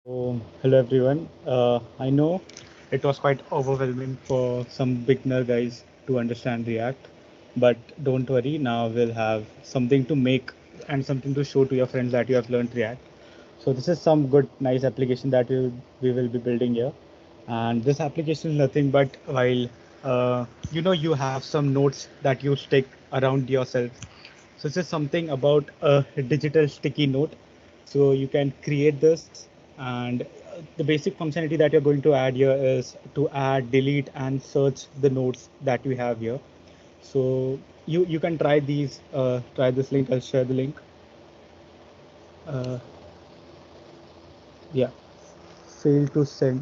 Hello everyone. I know it was quite overwhelming for some beginner guys to understand React, but don't worry, now we'll have something to make and something to show to your friends that you have learned React. So this is some good, nice application that we will be building here. And this application is nothing but while you have some notes that you stick around yourself. So this is something about a digital sticky note. So you can create this, and the basic functionality that you're going to add here is to add, delete, and search the notes that we have here. So you can try these. Try this link. I'll share the link. Uh, yeah, fail to send.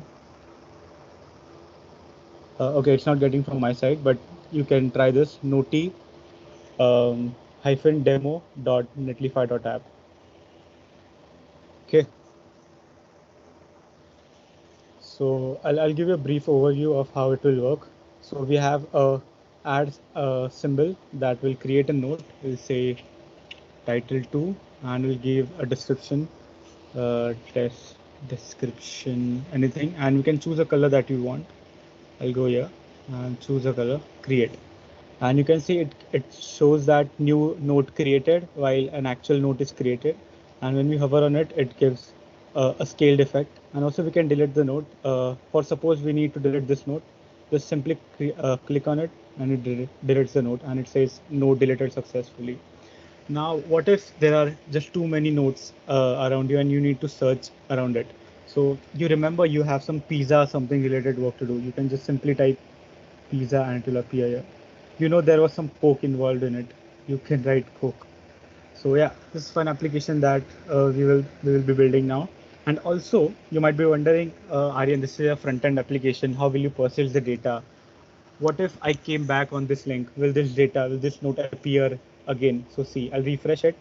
Okay, it's not getting from my side, but you can try this noti hyphen demo dot netlify dot app. Okay, so I'll give you a brief overview of how it will work. So we have a add symbol that will create a note. We'll say title 2 and we'll give a description, test description, anything, and we can choose a color that you want. I'll go here and choose a color, create. And you can see it shows that new node created while an actual node is created. And when we hover on it, it gives a scaled effect. And also we can delete the node. For suppose we need to delete this node, just simply click on it and it deletes the node and it says node deleted successfully. Now, what if there are just too many nodes around you and you need to search around it? So you remember you have some pizza, something related work to do. You can just simply type pizza and it will appear here. You know there was some Coke involved in it. You can write Coke. So yeah, this is one application that we will be building now. And also you might be wondering, Aryan, this is a front end application. How will you process the data? What if I came back on this link? Will this note appear again? So see, I'll refresh it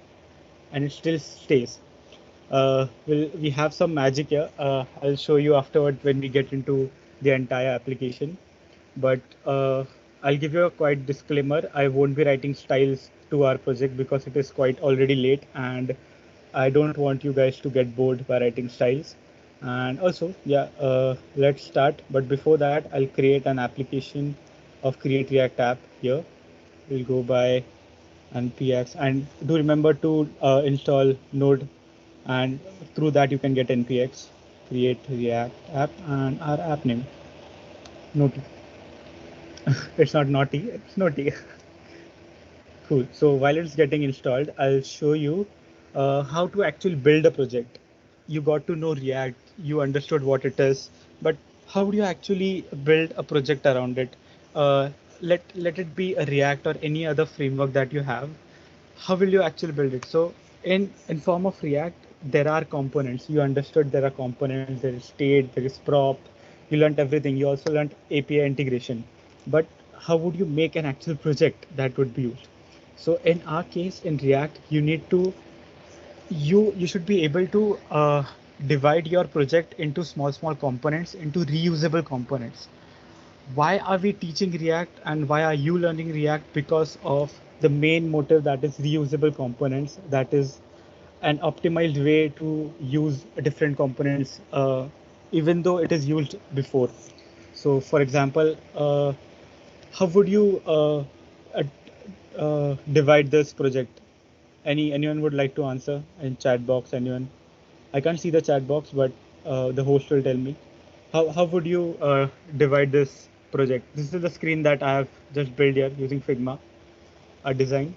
and it still stays. We have some magic here. I'll show you afterward when we get into the entire application. But I'll give you a quite disclaimer. I won't be writing styles to our project because it is quite already late, and I don't want you guys to get bored by writing styles. And also, yeah, let's start. But before that, I'll create an application of Create React app here. We'll go by npx and do remember to install Node, and through that you can get npx create React app and our app name. Noti. It's not naughty. It's naughty. Cool. So while it's getting installed, I'll show you how to actually build a project. You got to know React, you understood what it is, but how do you actually build a project around it? Uh, let it be a React or any other framework that you have. How will you actually build it? So in form of React, there are components. You understood there are components, there is state, there is prop. You learned everything. You also learned API integration. But how would you make an actual project that would be used? So in our case in React, you need to you should be able to divide your project into small components, into reusable components. Why are we teaching React and why are you learning React? Because of the main motive, that is reusable components. That is an optimized way to use different components, even though it is used before. So for example, how would you uh, divide this project? Anyone would like to answer in chat box? Anyone? I can't see the chat box, but the host will tell me. How would you divide this project? This is the screen that I have just built here using Figma, a design.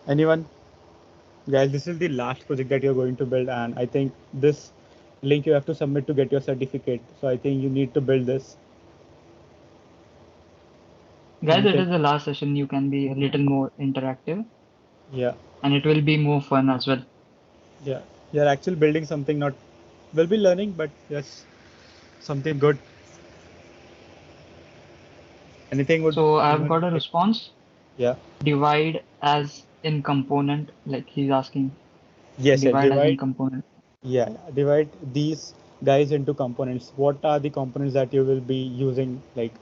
Anyone? Guys, this is the last project that you're going to build, and I think this link you have to submit to get your certificate. So I think you need to build this. Guys, it Okay. is the last session. You can be a little more interactive Yeah, and it will be more fun as well. yeah. You're actually building something, not will be learning, but yes, something good. Anything would So I've anyone got a would like? response. Yeah. Divide as in component, like he's asking. Yes, yeah. Divide as in Divide. component. Yeah, divide these guys into components. What are the components that you will be using? Like,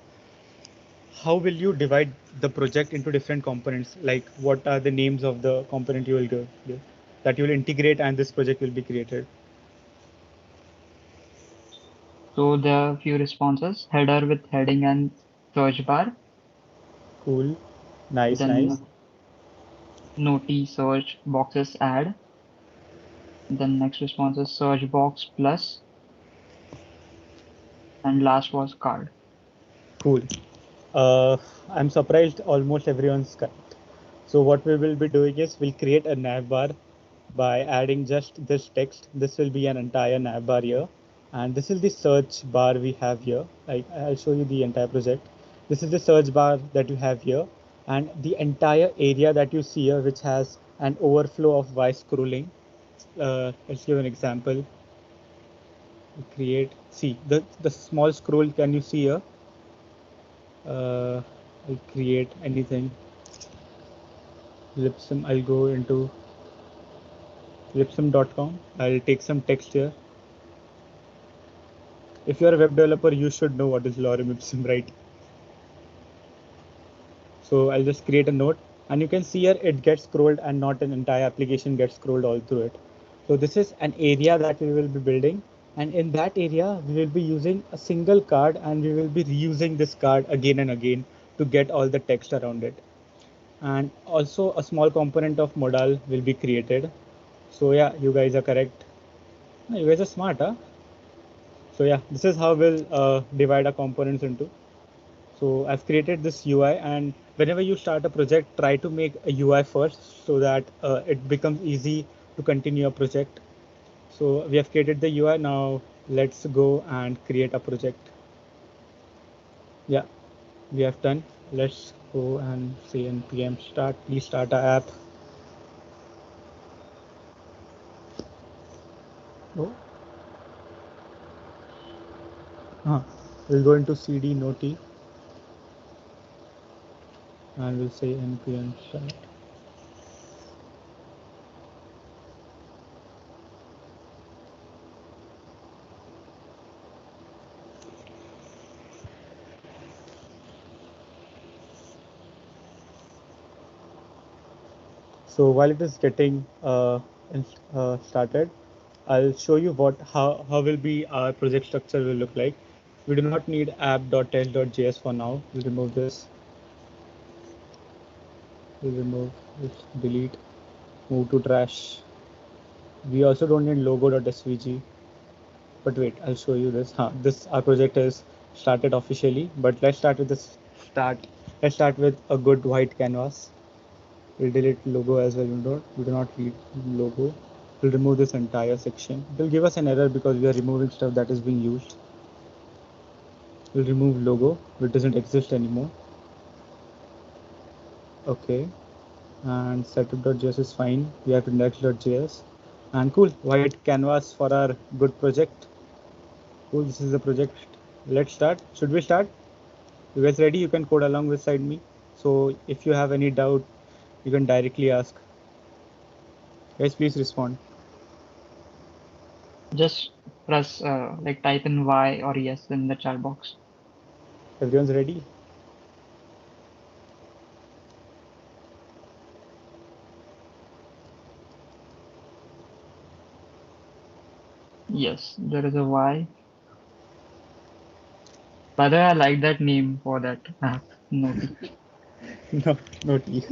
how will you divide the project into different components? Like, what are the names of the component you will give that you will integrate and this project will be created? So there are a few responses: header with heading and search bar. Cool. Nice, nice. Then noti search boxes add. Then next response is search box plus, and last was card. Cool. I'm surprised almost everyone's correct. So what we will be doing is we'll create a nav bar by adding just this text. This will be an entire nav bar here. And this is the search bar we have here. I'll show you the entire project. This is the search bar that you have here. And the entire area that you see here, which has an overflow of Y scrolling. Let's give an example. Create, see the small scroll, can you see here? I'll create anything. Lipsum, I'll go into lipsum.com. I'll take some text here. If you're a web developer, you should know what is lorem ipsum, right? So I'll just create a node, and you can see here it gets scrolled and not an entire application gets scrolled all through it. So this is an area that we will be building, and in that area we will be using a single card, and we will be reusing this card again and again to get all the text around it. And also a small component of modal will be created. So yeah, you guys are correct. You guys are smart, huh? So yeah, this is how we'll divide our components into. So I've created this UI, and whenever you start a project, try to make a UI first so that it becomes easy to continue a project. So we have created the UI. Now let's go and create a project. Yeah, we have done. Let's go and say npm start. Please start our app. Oh. We'll go into cd noti and we'll say npm start. So while it is getting started, I'll show you how will be our project structure will look like. We do not need app.test.js for now. We'll remove this. We'll remove this, delete, move to trash. We also don't need logo.svg. But wait, I'll show you this. This our project is started officially, but let's start with this start. Let's start with a good white canvas. We'll delete logo as well. We do not need logo. We'll remove this entire section. It will give us an error because we are removing stuff that is being used. We'll remove logo, which doesn't exist anymore. Okay, and setup.js is fine. We have index.js, and cool, white canvas for our good project. Cool, this is the project. Let's start. Should we start? You guys ready? You can code along beside me. So if you have any doubt, you can directly ask. Guys, please respond. Just press like type in Y or yes in the chat box. Everyone's ready? Yes, there is a Y. By the way, I like that name for that app, Noti. No, no T.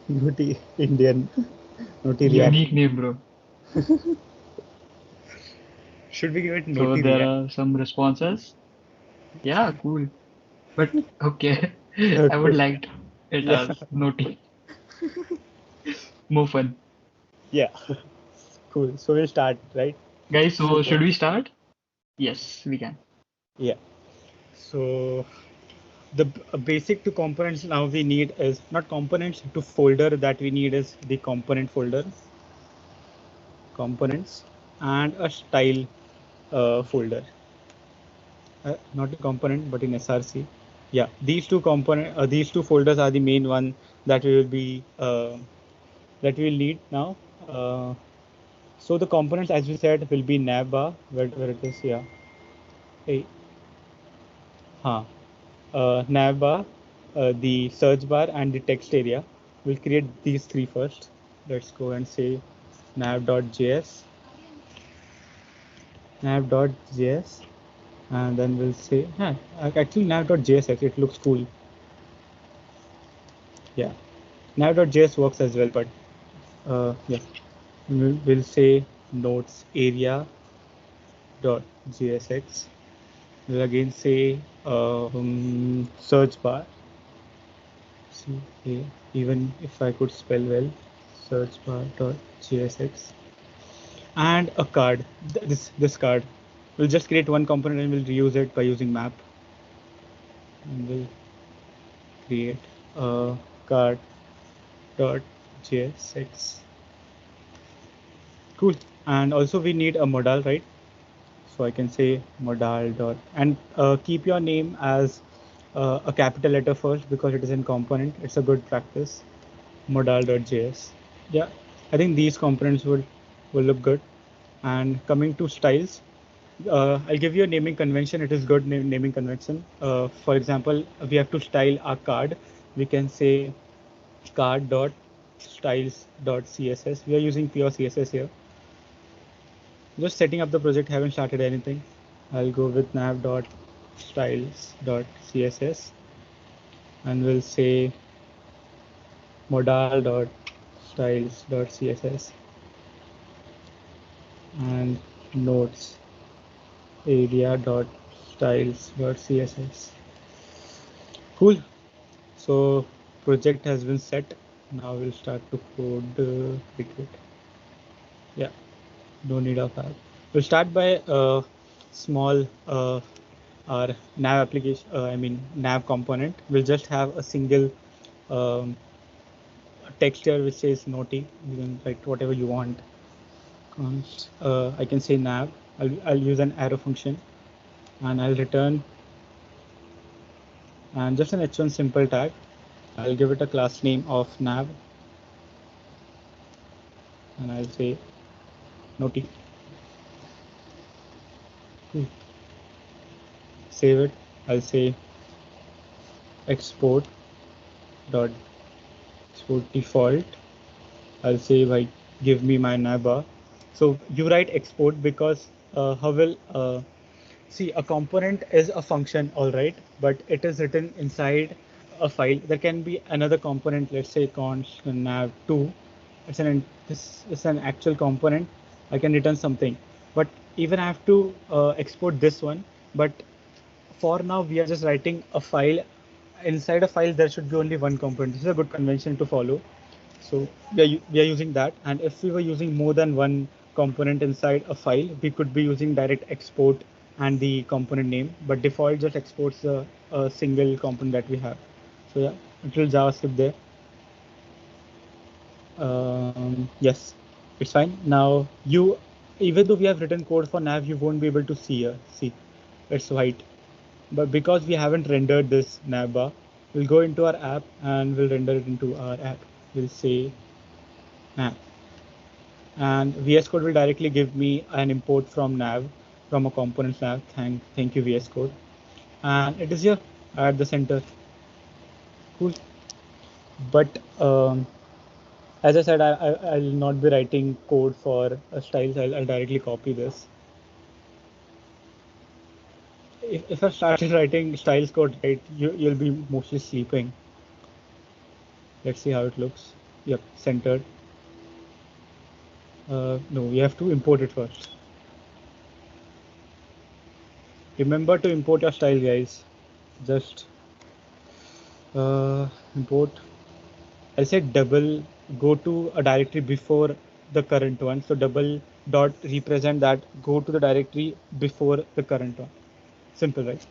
No T. Indian. No T React. Unique name, bro. Should we give it So Noti there React? are some responses. Yeah, cool. But okay, I would Okay. like it Yeah. as Noti. More fun. Yeah. Cool. So we'll start, right? Guys, So so should we start? Yes, we can. yeah. So the basic to components now we need is not components to folder that we need is the component folder, components, and a style folder. Not a component, but in SRC. Yeah, these two folders are the main one that we will be that we will need now. Uh, so the components, as we said, will be navbar, where it is. Yeah. Hey, navbar, the search bar, and the text area. We'll create these three first. Let's go and say nav.js. nav.js, and then we'll say, actually nav.jsx, it looks cool. Yeah, nav.js works as well, but yeah, we'll say nodes area dot jsx. We'll again say search bar. See, even if I could spell well, search bar dot jsx, and a card. This card. We'll just create one component and we'll reuse it by using map. And we'll create a card dot jsx. Cool. And also we need a modal, right? So I can say modal dot, and keep your name as a capital letter first because it is in component. It's a good practice. Modal.js. Yeah, I think these components will look good. And coming to styles, I'll give you a naming convention. It is good naming convention. For example, we have to style our card. We can say card dot styles dot css. We are using pure css here. Just setting up the project, haven't started anything. I'll go with nav.styles.css, and we'll say modal.styles.css and nodes area.styles.css. Cool. So project has been set. Now we'll start to code. Wait. Yeah, no need of that. We'll start by small our nav application. I mean nav component. We'll just have a single um, texture which says noti. You can write whatever you want. I can say nav. I'll use an arrow function, and I'll return and just an h1 simple tag. I'll give it a class name of nav, and I'll say noti. Save it. I'll say export dot export default. I'll say like give me my navbar. So you write export because how will see, a component is a function, all right, but it is written inside a file. There can be another component, let's say const nav2. This is an actual component. I can return something, but even I have to export this one. But for now, we are just writing a file. Inside a file, there should be only one component. This is a good convention to follow. So we are using that. And if we were using more than one component inside a file, we could be using direct export and the component name. But default just exports a single component that we have. So yeah, little JavaScript there. Yes, it's fine. Now even though we have written code for nav, you won't be able to see here. See, it's white. But because we haven't rendered this navbar, we'll go into our app and we'll render it into our app. We'll say nav, and VS Code will directly give me an import from nav, from a component nav. Thank you VS Code, and it is here at the center. Cool. But as I said, I'll not be writing code for styles. I'll directly copy this. If I started writing styles code, right, you'll be mostly sleeping. Let's see how it looks. Yep, centered. No, we have to import it first. Remember to import your style, guys. Just import. I said double go to a directory before the current one. So double dot represent that go to the directory before the current one. Simple, right?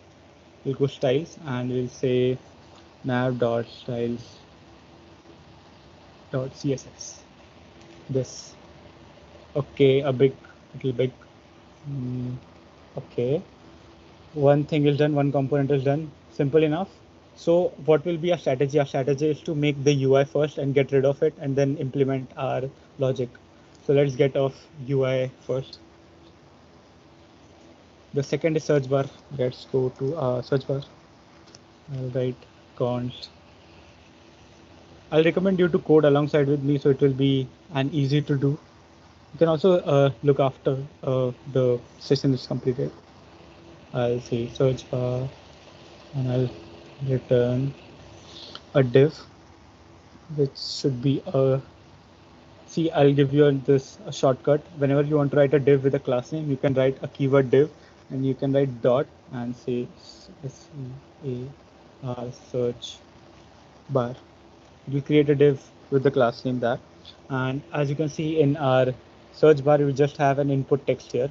We'll go styles and we'll say nav dot styles dot css. This. Okay, a little big. Okay. One thing is done, one component is done. Simple enough. So what will be our strategy? Our strategy is to make the UI first and get rid of it and then implement our logic. So let's get off UI first. The second is search bar. Let's go to our search bar. I'll write const. I'll recommend you to code alongside with me so it will be an easy to do. You can also look after the session is completed. I'll say search bar and I'll return a div which should be a see. I'll give you this a shortcut. Whenever you want to write a div with a class name, you can write a keyword div and you can write dot and say search bar. You create a div with the class name there, and as you can see in our search bar, we just have an input text here.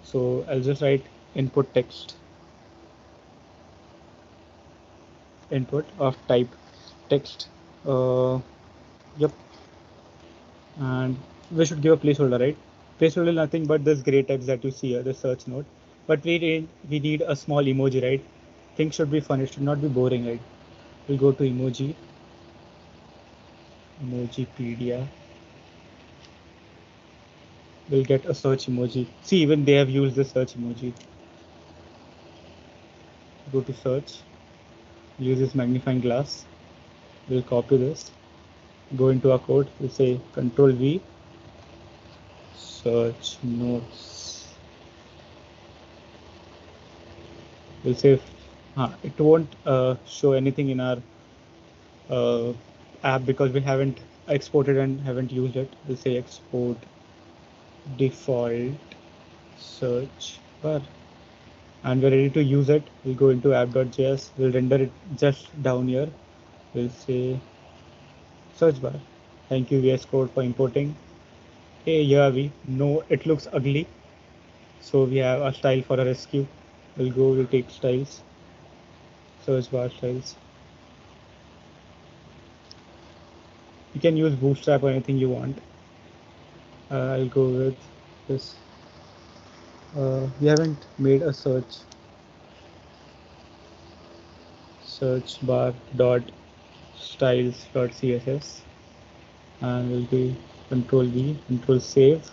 So I'll just write input text, input of type text. Yep, and we should give a placeholder, right? Placeholder nothing but this gray text that you see here, the search node. But we need a small emoji, right? Things should be fun. It should not be boring, right? We'll go to emoji, Emojipedia. We'll get a search emoji. See, even they have used the search emoji. Go to search, use this magnifying glass. We'll copy this, go into our code. We'll say Control V, search notes. We'll say it won't show anything in our uh, app because we haven't exported and haven't used it. We'll say export default search bar, and we're ready to use it. We'll go into app.js. We'll render it just down here. We'll say search bar. Thank you VS Code for importing. Hey, here we know it looks ugly, so we have a style for a rescue. We'll take styles, search bar styles. You can use Bootstrap or anything you want. I'll go with this. We haven't made a search bar dot styles dot css, and we'll do Control V, Control save.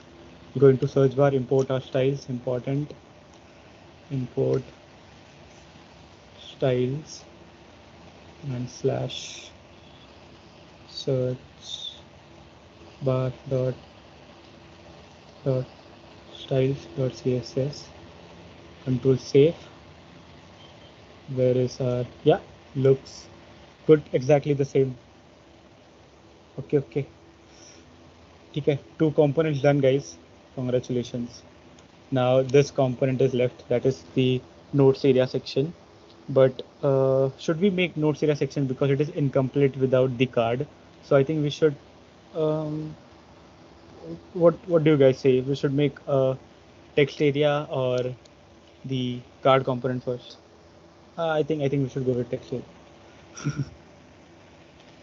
Go into search bar, import our styles. Important, import styles and slash search bar dot styles dot css. Control save. Where is our yeah? Looks good. Exactly the same. Okay, okay. Okay, two components done, guys. Congratulations. Now this component is left. That is the notes area section. But should we make notes area section because it is incomplete without the card? So I think we should. Um, what do you guys say? We should make a text area or the card component first? I think we should go with text area.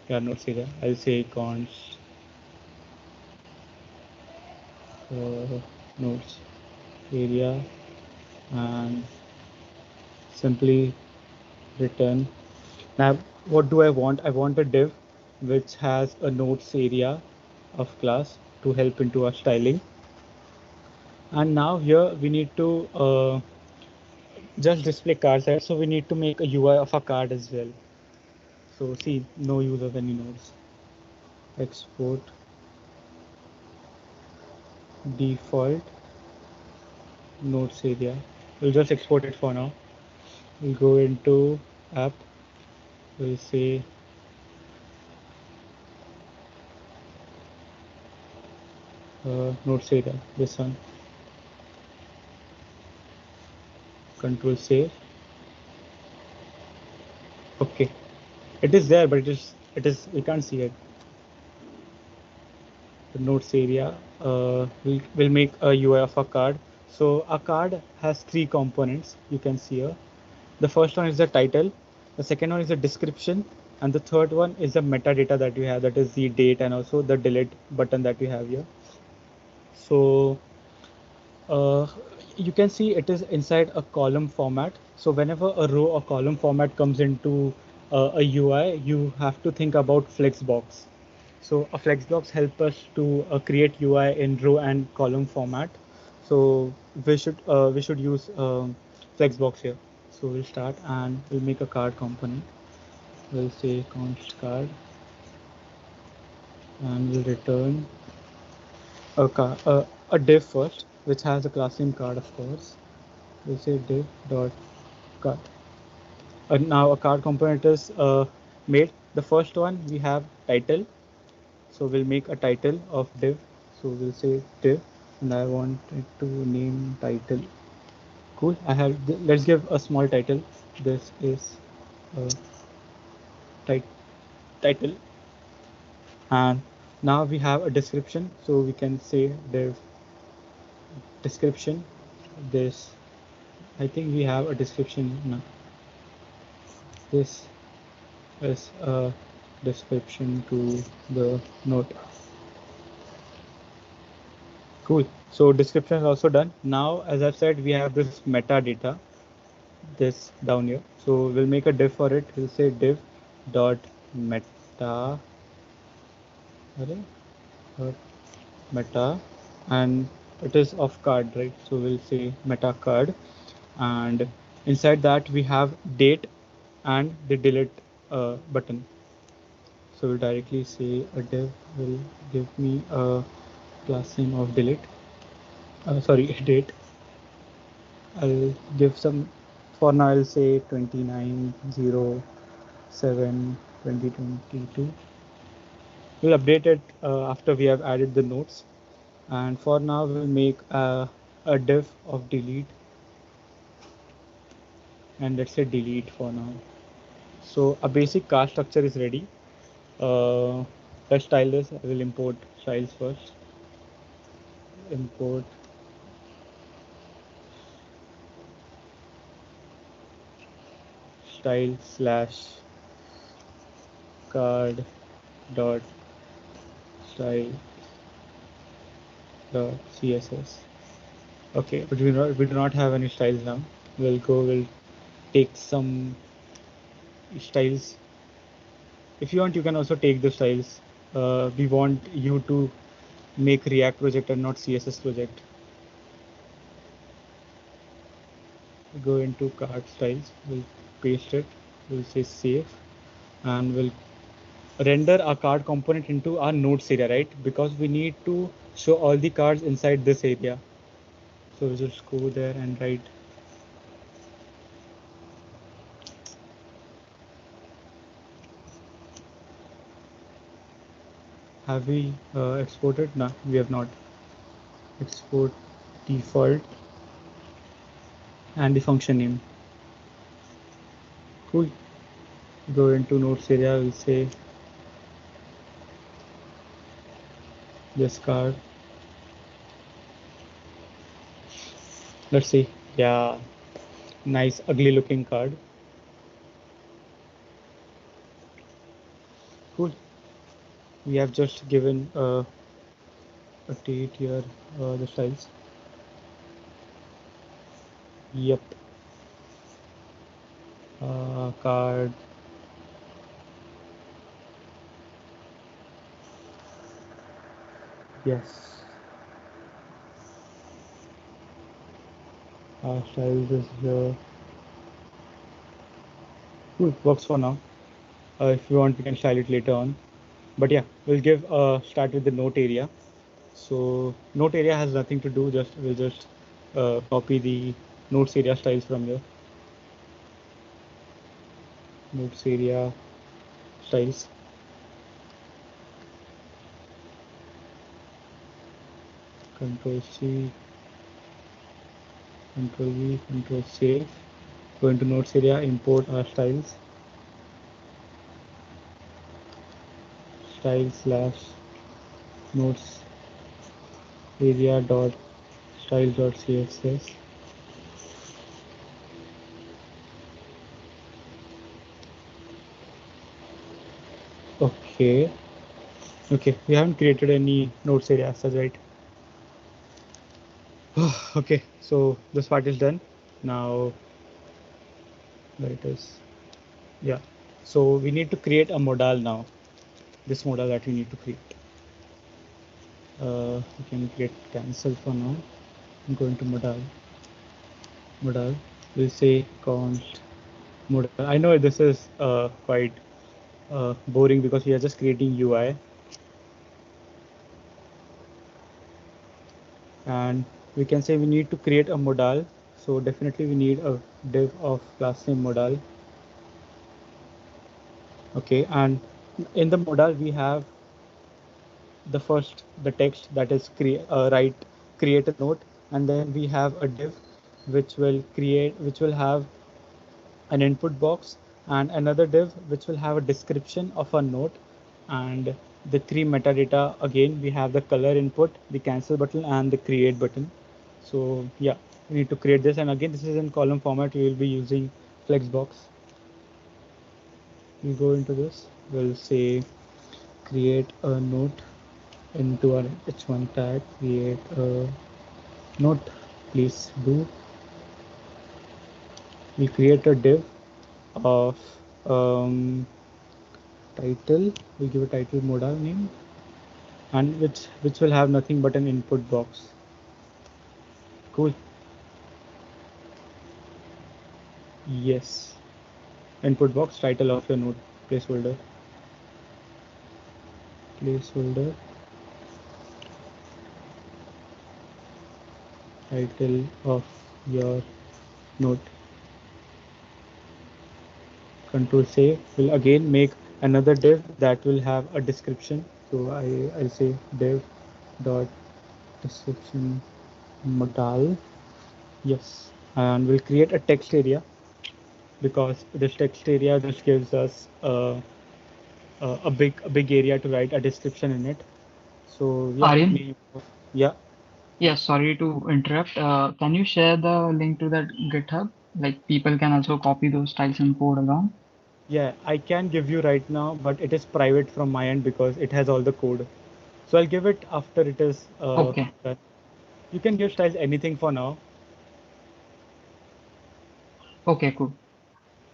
Yeah, notes area. I'll say const notes area and simply return. Now, what do I want? I want a div which has a notes area of class to help into our styling. And now here we need to just display cards, right? So we need to make a UI of a card as well. So see, no use of any nodes. Export default notes area. We'll just export it for now. We'll go into app. We'll say notes area. This one. Control save. Okay, it is there, but it is we can't see it. The notes area. We'll make a UI of a card. So a card has three components. You can see here. The first one is the title, the second one is the description, and the third one is the metadata that you have, that is the date and also the delete button that you have here. So uh, you can see it is inside a column format. So whenever a row or column format comes into a UI, you have to think about flexbox. So a flexbox help us to create UI in row and column format. So we should use flexbox here. So we'll start and we'll make a card component. We'll say const card and we'll return a div first, which has a class name card, of course. We'll say div dot card. Now a card component is made. The first one we have title, so we'll make a title of div. So we'll say div, and I want it to name title. Cool. Let's give a small title. This is a tit- title, and now we have a description. So we can say div description. This, I think we have a description now. This is a description to the note. Cool. So description is also done. Now, as I've said, we have this metadata, this down here. So we'll make a div for it. We'll say div dot meta, dot meta, and it is of card, right? So we'll say meta card, and inside that we have date and the delete button. So we'll directly say a div will give me a class name of delete. Sorry, date. I'll give some, for now I'll say 29/07/2022. We'll update it after we have added the notes. And for now we'll make a div of delete, and let's say delete for now. So a basic card structure is ready. Uh, let's style this. I will import styles first. Import style slash card dot style dot css. Okay, but we do not have any styles now. We'll take some styles. If you want, you can also take the styles. We want you to make React project and not CSS project. Go into card styles. We'll paste it. We'll say save, and we'll render our card component into our nodes area, right? Because we need to show all the cards inside this area. So we'll just go there and write. Have we exported? No, we have not. Export default and the function name. Cool. Go into nodes area. We'll say this card. Let's see. Yeah, nice, ugly looking card. Cool. We have just given a date here, the styles. Yep. Card. Yes. Styles is here. Cool. Works for now. If you want, we can style it later on. But yeah, we'll give start with the note area. So note area has nothing to do. We'll just copy the notes area styles from here. Notes area styles. Control C, Control V, Control save. Go into notes area, import our styles. Style slash notes area dot style dot css. Okay. Okay, we haven't created any notes area as such, right? Okay, so this part is done. Now, there it is. Yeah. So we need to create a modal now. This modal that we need to create. We can create cancel for now. I'm going to modal. Modal. We'll say const modal. I know this is quite boring because we are just creating UI. and we can say we need to create a modal. So definitely we need a div of class name modal. Okay, and in the modal we have the first the text that is create a note, and then we have a div which will have an input box, and another div which will have a description of a note, and the three metadata. Again, we have the color input, the cancel button, and the create button. So yeah, we need to create this, and again this is in column format. We will be using flexbox. We go into this, we'll say create a note into our h1 tag, create a note, please do. We create a div of title. We give a title modal name, and which will have nothing but an input box. Cool. Yes, input box, title of your node, placeholder, placeholder, title of your node. Control save will again make another div that will have a description. So I'll say div dot description modal. Yes, and we'll create a text area, because this text area just gives us a big area to write a description in it. So yeah, Aryan? name of, yeah. Yes, sorry to interrupt. Can you share the link to that GitHub? Like people can also copy those styles and code along. Yeah, I can give you right now, but it is private from my end because it has all the code. So I'll give it after it is Okay, done. You can give styles anything for now. okay, cool.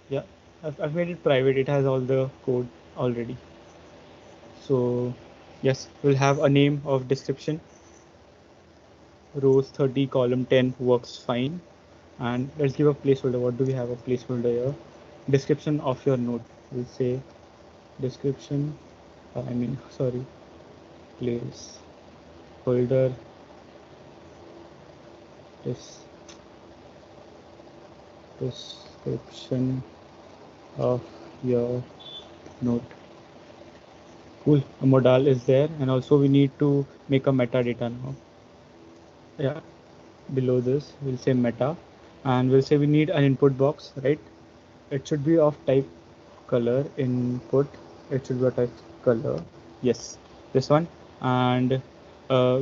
Yeah, I've made it private. It has all the code already. So yes, we'll have a name of description. Rows 30, column 10 works fine. And let's give a placeholder. What do we have a placeholder here? Description of your node. We'll say description. Sorry, place holder this description of your node. Cool. A modal is there, and also we need to make a metadata now. Yeah, below this we'll say meta, and we'll say we need an input box, right? It should be of type color input. It should be a type color. Yes, this one, and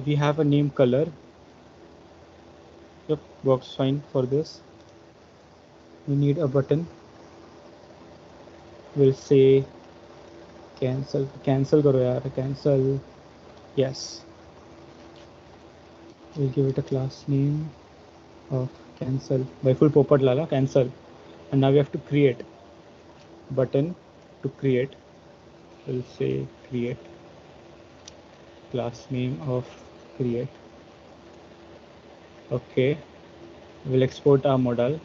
we have a name color. Yep, works fine for this. We need a button. We'll say cancel करो यार, cancel. Yes, we'll give it a class name of cancel by full popat lala cancel, and now we have to create button. To create, we'll say create class name of create. Okay, we'll export our modal.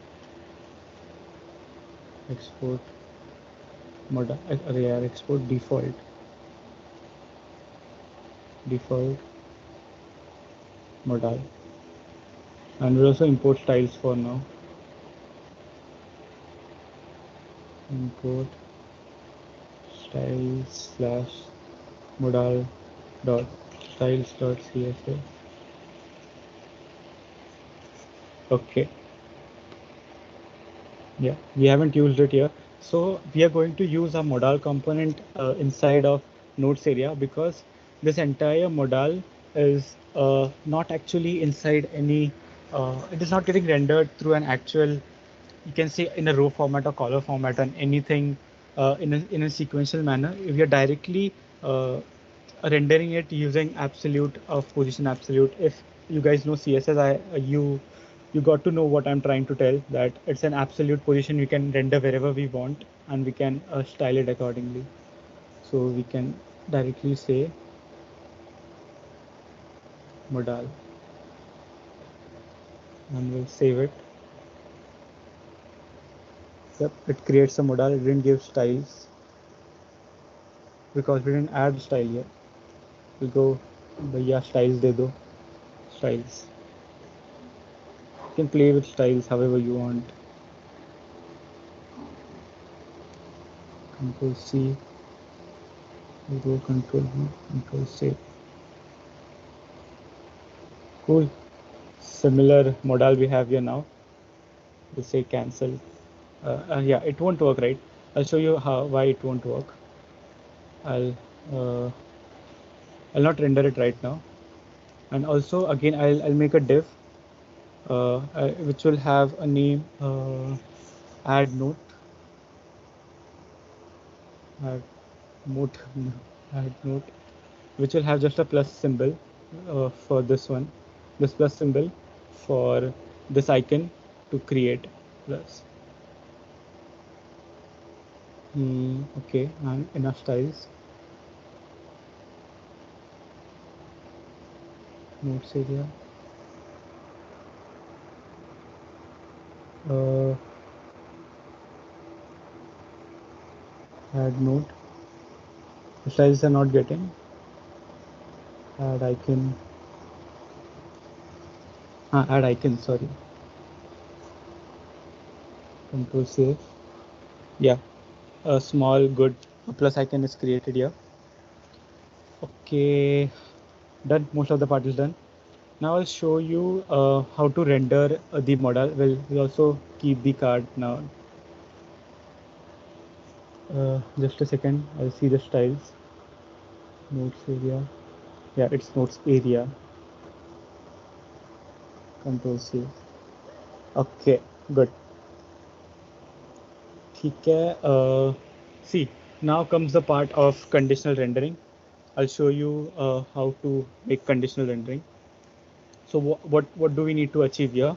Export modal. अरे यार, export default modal, and we'll also import styles for now. Import styles slash modal dot styles dot css. Okay, yeah, we haven't used it here. So we are going to use a modal component inside of nodes area, because this entire modal is not actually inside any, it is not getting rendered through an actual, you can say, in a row format or column format and anything in a sequential manner. We are directly rendering it using absolute of position absolute. If you guys know CSS, you got to know what I'm trying to tell, that it's an absolute position. We can render wherever we want, and we can style it accordingly. So we can directly say modal, and we'll save it. Yep, it creates a modal. It didn't give styles because we didn't add style yet. We go भैया styles दे दो, styles. You can play with styles however you want. Control C, go Control V, Control C. Cool. Similar modal we have here now. We'll say cancel. Yeah, it won't work, right? I'll show you why it won't work. I'll uh, I'll not render it right now. And also again I'll make a div which will have a name add note add note add note which will have just a plus symbol for this plus symbol for this icon to create plus. Okay, and enough styles. Notes area. Uh, add note. The styles are not getting. Add icon. Add icon. Sorry. Control save. Yeah, a small good plus icon is created here. Okay, done. Most of the part is done. Now I'll show you how to render the model. We'll also keep the card now. Just a second. I'll see the styles. Notes area. Yeah, it's notes area. Control C. Okay, good. ठीक है. See, now comes the part of conditional rendering. I'll show you how to make conditional rendering. So what do we need to achieve here?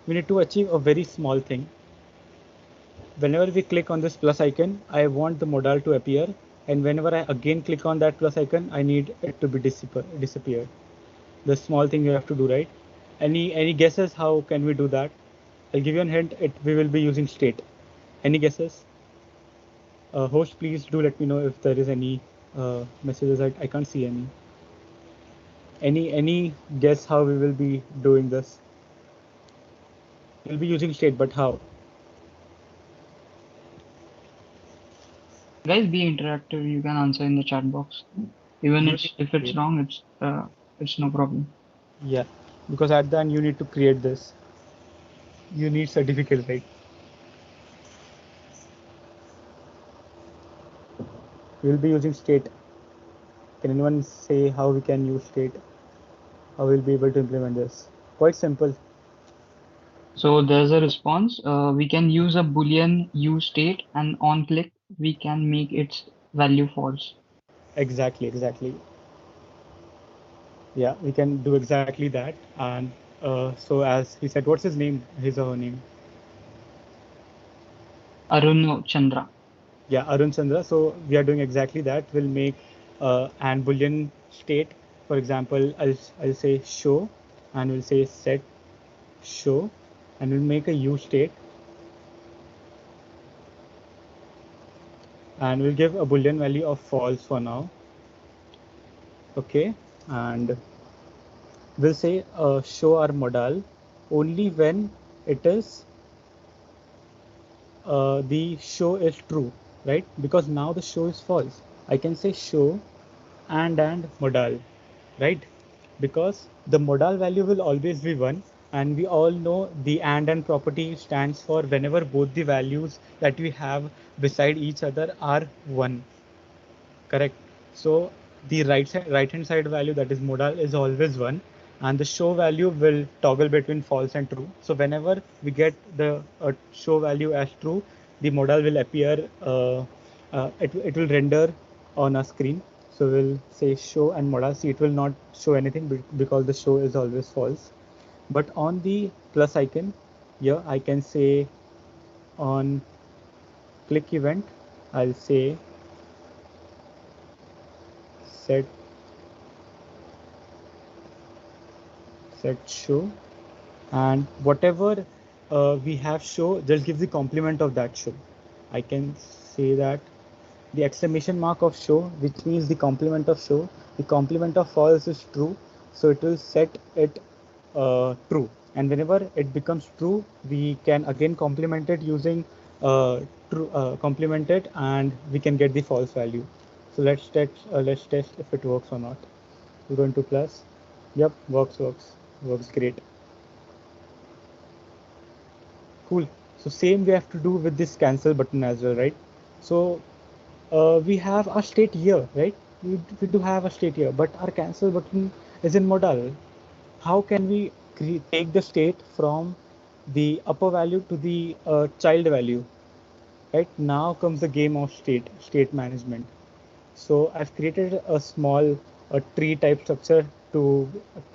We need to achieve a very small thing. Whenever we click on this plus icon, I want the modal to appear, and whenever I again click on that plus icon, I need it to be disappeared. The small thing you have to do, right? Any guesses how can we do that? I'll give you a hint. We will be using state. Any guesses? Host, please do let me know if there is any messages. I can't see any. Any guess how we will be doing this? We'll be using state, but how? Guys, be interactive. You can answer in the chat box. Even You if it's need wrong, it's no problem. Yeah, because at the end you need to create this. You need certificate, right? We'll be using state. Can anyone say how we can use state? How we'll be able to implement this? Quite simple. So there's a response. We can use a boolean use state, and on click we can make its value false. Exactly. Yeah, we can do exactly that. And so as he said, what's his name? His or her name? Arun Chandra. Yeah, Arun Chandra. So we are doing exactly that. We'll make an boolean state. For example, I'll say show, and we'll say set show, and we'll make a use state, and we'll give a boolean value of false for now. Okay, and we'll say show our modal only when it is the show is true, right? Because now the show is false. I can say show and modal, right? Because the modal value will always be 1, and we all know the and property stands for whenever both the values that we have beside each other are 1. Correct. So the right hand side value, that is modal, is always 1, and the show value will toggle between false and true. So whenever we get the show value as true, the modal will appear. It will render on a screen. So we'll say show and modal. See, it will not show anything because the show is always false. But on the plus icon here, I can say on click event, I'll say set show, and whatever we have show, just give the complement of that show. I can say that the exclamation mark of show, which means the complement of show, the complement of false is true, so it will set it true, and whenever it becomes true, we can again complement it using true complement it, and we can get the false value. So let's test if it works or not. We go into plus. Yep, works great. Cool. So same we have to do with this cancel button as well, right? So we have a state here, right? We do have a state here, but our cancel button is in modal. How can we take the state from the upper value to the child value? Right now comes the game of state management. So I've created a small tree type structure to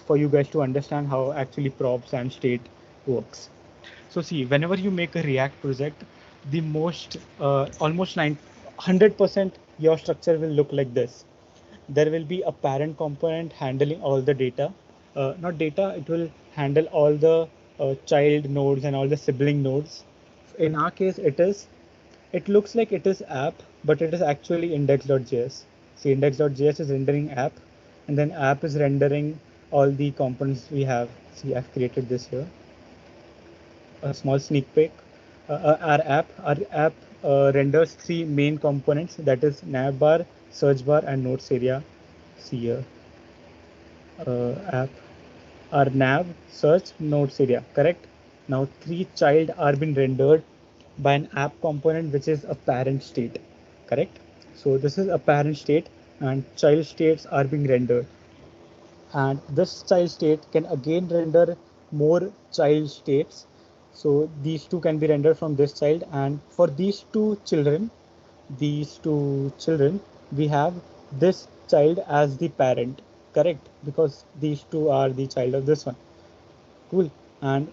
for you guys to understand how actually props and state works. So see, whenever you make a React project, the most almost 100% your structure will look like this. There will be a parent component handling all the data. Not data, it will handle all the child nodes and all the sibling nodes. In our case, it looks like it is app, but it is actually index.js. See, index.js is rendering app, and then app is rendering all the components we have. See, I've created this here, a small sneak peek. Our app renders three main components, that is navbar, search bar, and notes area. See here, app, our nav, search, notes area, correct? Now three child are being rendered by an app component which is a parent state, correct? So this is a parent state and child states are being rendered, and this child state can again render more child states. So these two can be rendered from this child, and for these two children we have this child as the parent, correct? Because these two are the child of this one. Cool. And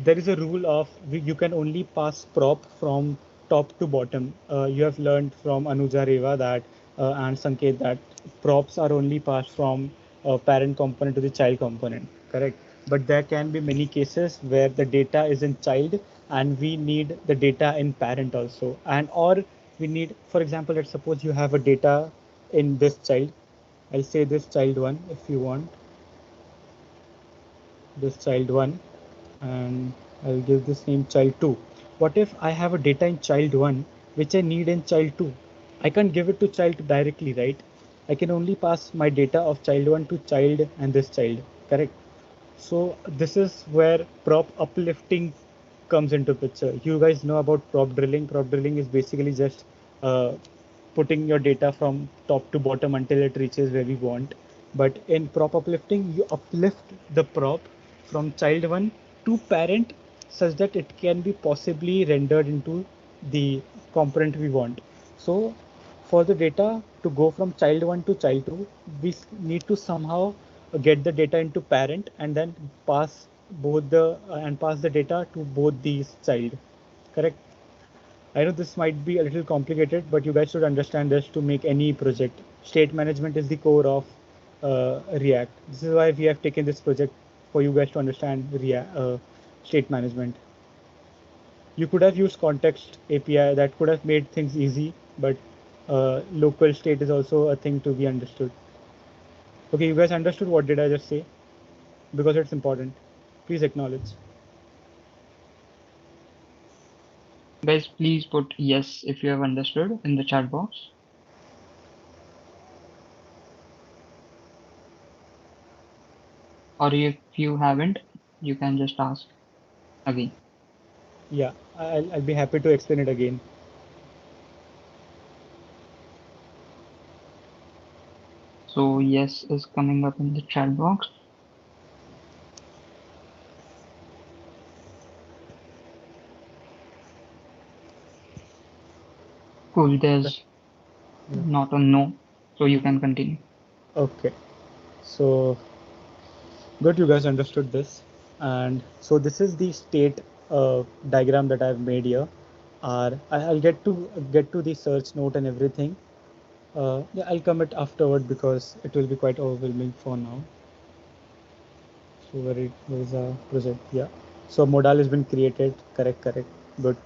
there is a rule of you can only pass prop from top to bottom. You have learned from Anuja Reva that and Sanket that props are only passed from parent component to the child component, correct? But there can be many cases where the data is in child and we need the data in parent also, and or we need, for example, let's suppose you have a data in this child. I'll say this child one if you want, this child 1, and I'll give this name child 2. What if I have a data in child 1 which I need in child 2? I can't give it to child directly, right? I can only pass my data of child 1 to child and this child, correct? So this is where prop uplifting comes into picture. You guys know about prop drilling. Prop drilling is basically just uh, putting your data from top to bottom until it reaches where we want. But in prop uplifting, you uplift the prop from child 1 to parent such that it can be possibly rendered into the component we want. So for the data to go from child 1 to child 2, we need to somehow get the data into parent and then pass pass the data to both these child, correct? I know this might be a little complicated, but you guys should understand this to make any project. State management is the core of React. This is why we have taken this project for you guys to understand state management. You could have used context API that could have made things easy, but local state is also a thing to be understood. Okay, you guys understood what did I just say? Because it's important. Please acknowledge. Guys, please put yes if you have understood in the chat box. Or if you haven't, you can just ask again. Yeah, I'll be happy to explain it again. So yes is coming up in the chat box. Cool, there's Yeah. not a no, so you can continue. Okay, so good, you guys understood this. And so this is the state diagram that I've made here. I'll get to the search note and everything. Yeah, I'll commit afterward because it will be quite overwhelming for now. So where is our project? Yeah. So modal has been created. Correct. Good.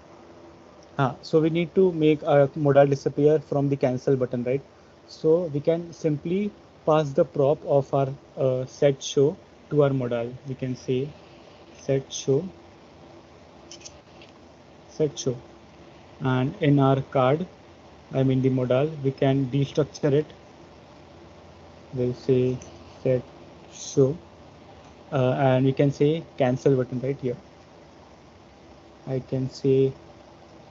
So we need to make our modal disappear from the cancel button, right? So we can simply pass the prop of our set show to our modal. We can say set show, set show. And in our card, I mean the modal, we can destructure it. We'll say set show, and we can say cancel button right here. I can say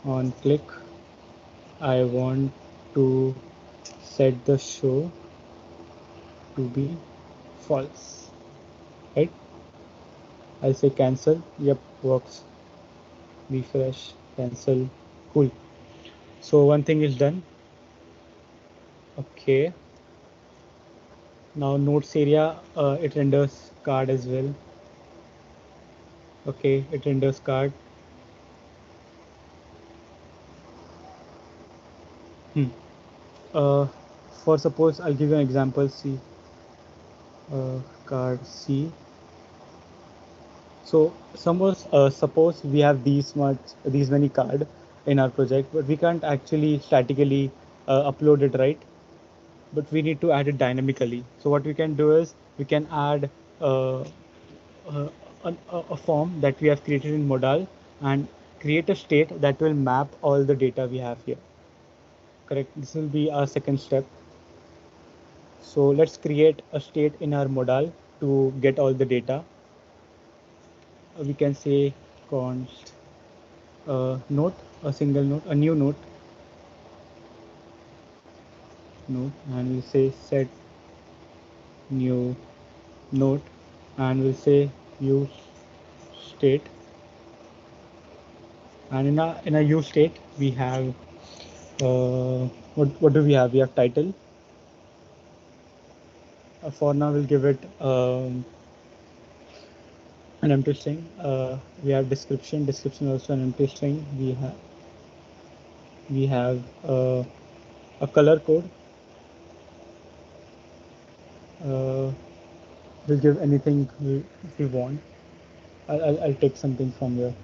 on click, I want to set the show to be false, right? I'll say cancel. Yep, works. Refresh, cancel. Cool. So one thing is done. Okay. Now notes area, it renders card as well. Okay, it renders card. Hmm. Uh, for suppose I'll give you an example. C, card C. So suppose we have these many card in our project, but we can't actually statically upload it, right? But we need to add it dynamically. So what we can do is we can add uh, uh, a form that we have created in modal and create a state that will map all the data we have here. Correct. This will be our second step. So let's create a state in our modal to get all the data. We can say const note, a single note, a new note, and we'll say set new note, and we'll say use state. And in a use state we have what do we have? We have title. For now we'll give it an empty string. We have description also an empty string. We have a color code. uh, we'll give anything we want. I'll take something from here.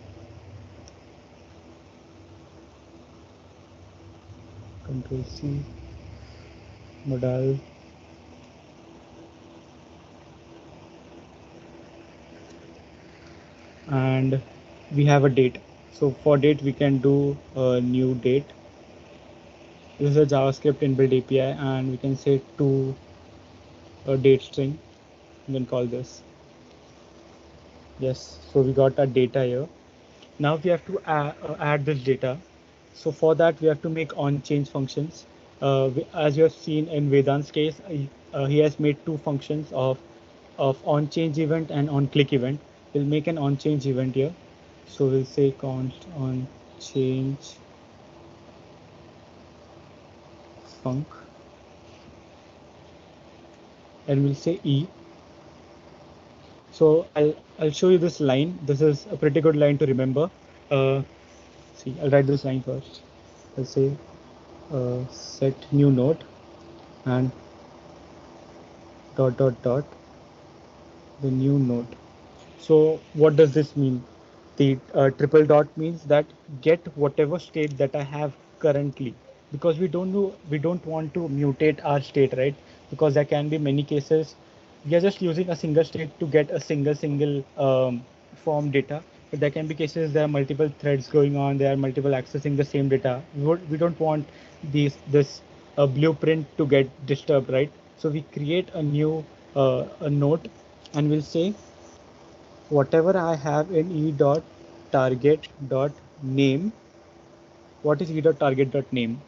Control C, modal, and we have a date. So for date we can do a new date. This is a JavaScript inbuilt API, and we can say to a date string. You can call this. Yes, so we got our data here. Now we have to add this data. So for that we have to make on change functions. As you have seen in Vedant's case, he has made two functions of on change event and on click event. We'll make an on change event here. So we'll say const on change func, and we'll say e. So I'll show you this line. This is a pretty good line to remember. Uh, see, I'll write this line first. I'll say set new node and dot dot dot the new node. So what does this mean? The triple dot means that get whatever state that I have currently, because we don't want to mutate our state, right? Because there can be many cases. We are just using a single state to get a single form data, but there can be cases there are multiple threads going on. There are multiple accessing the same data. We don't want this blueprint to get disturbed, right? So we create a new a node, and we'll say whatever I have in e dot target dot name. What is e dot target dot name?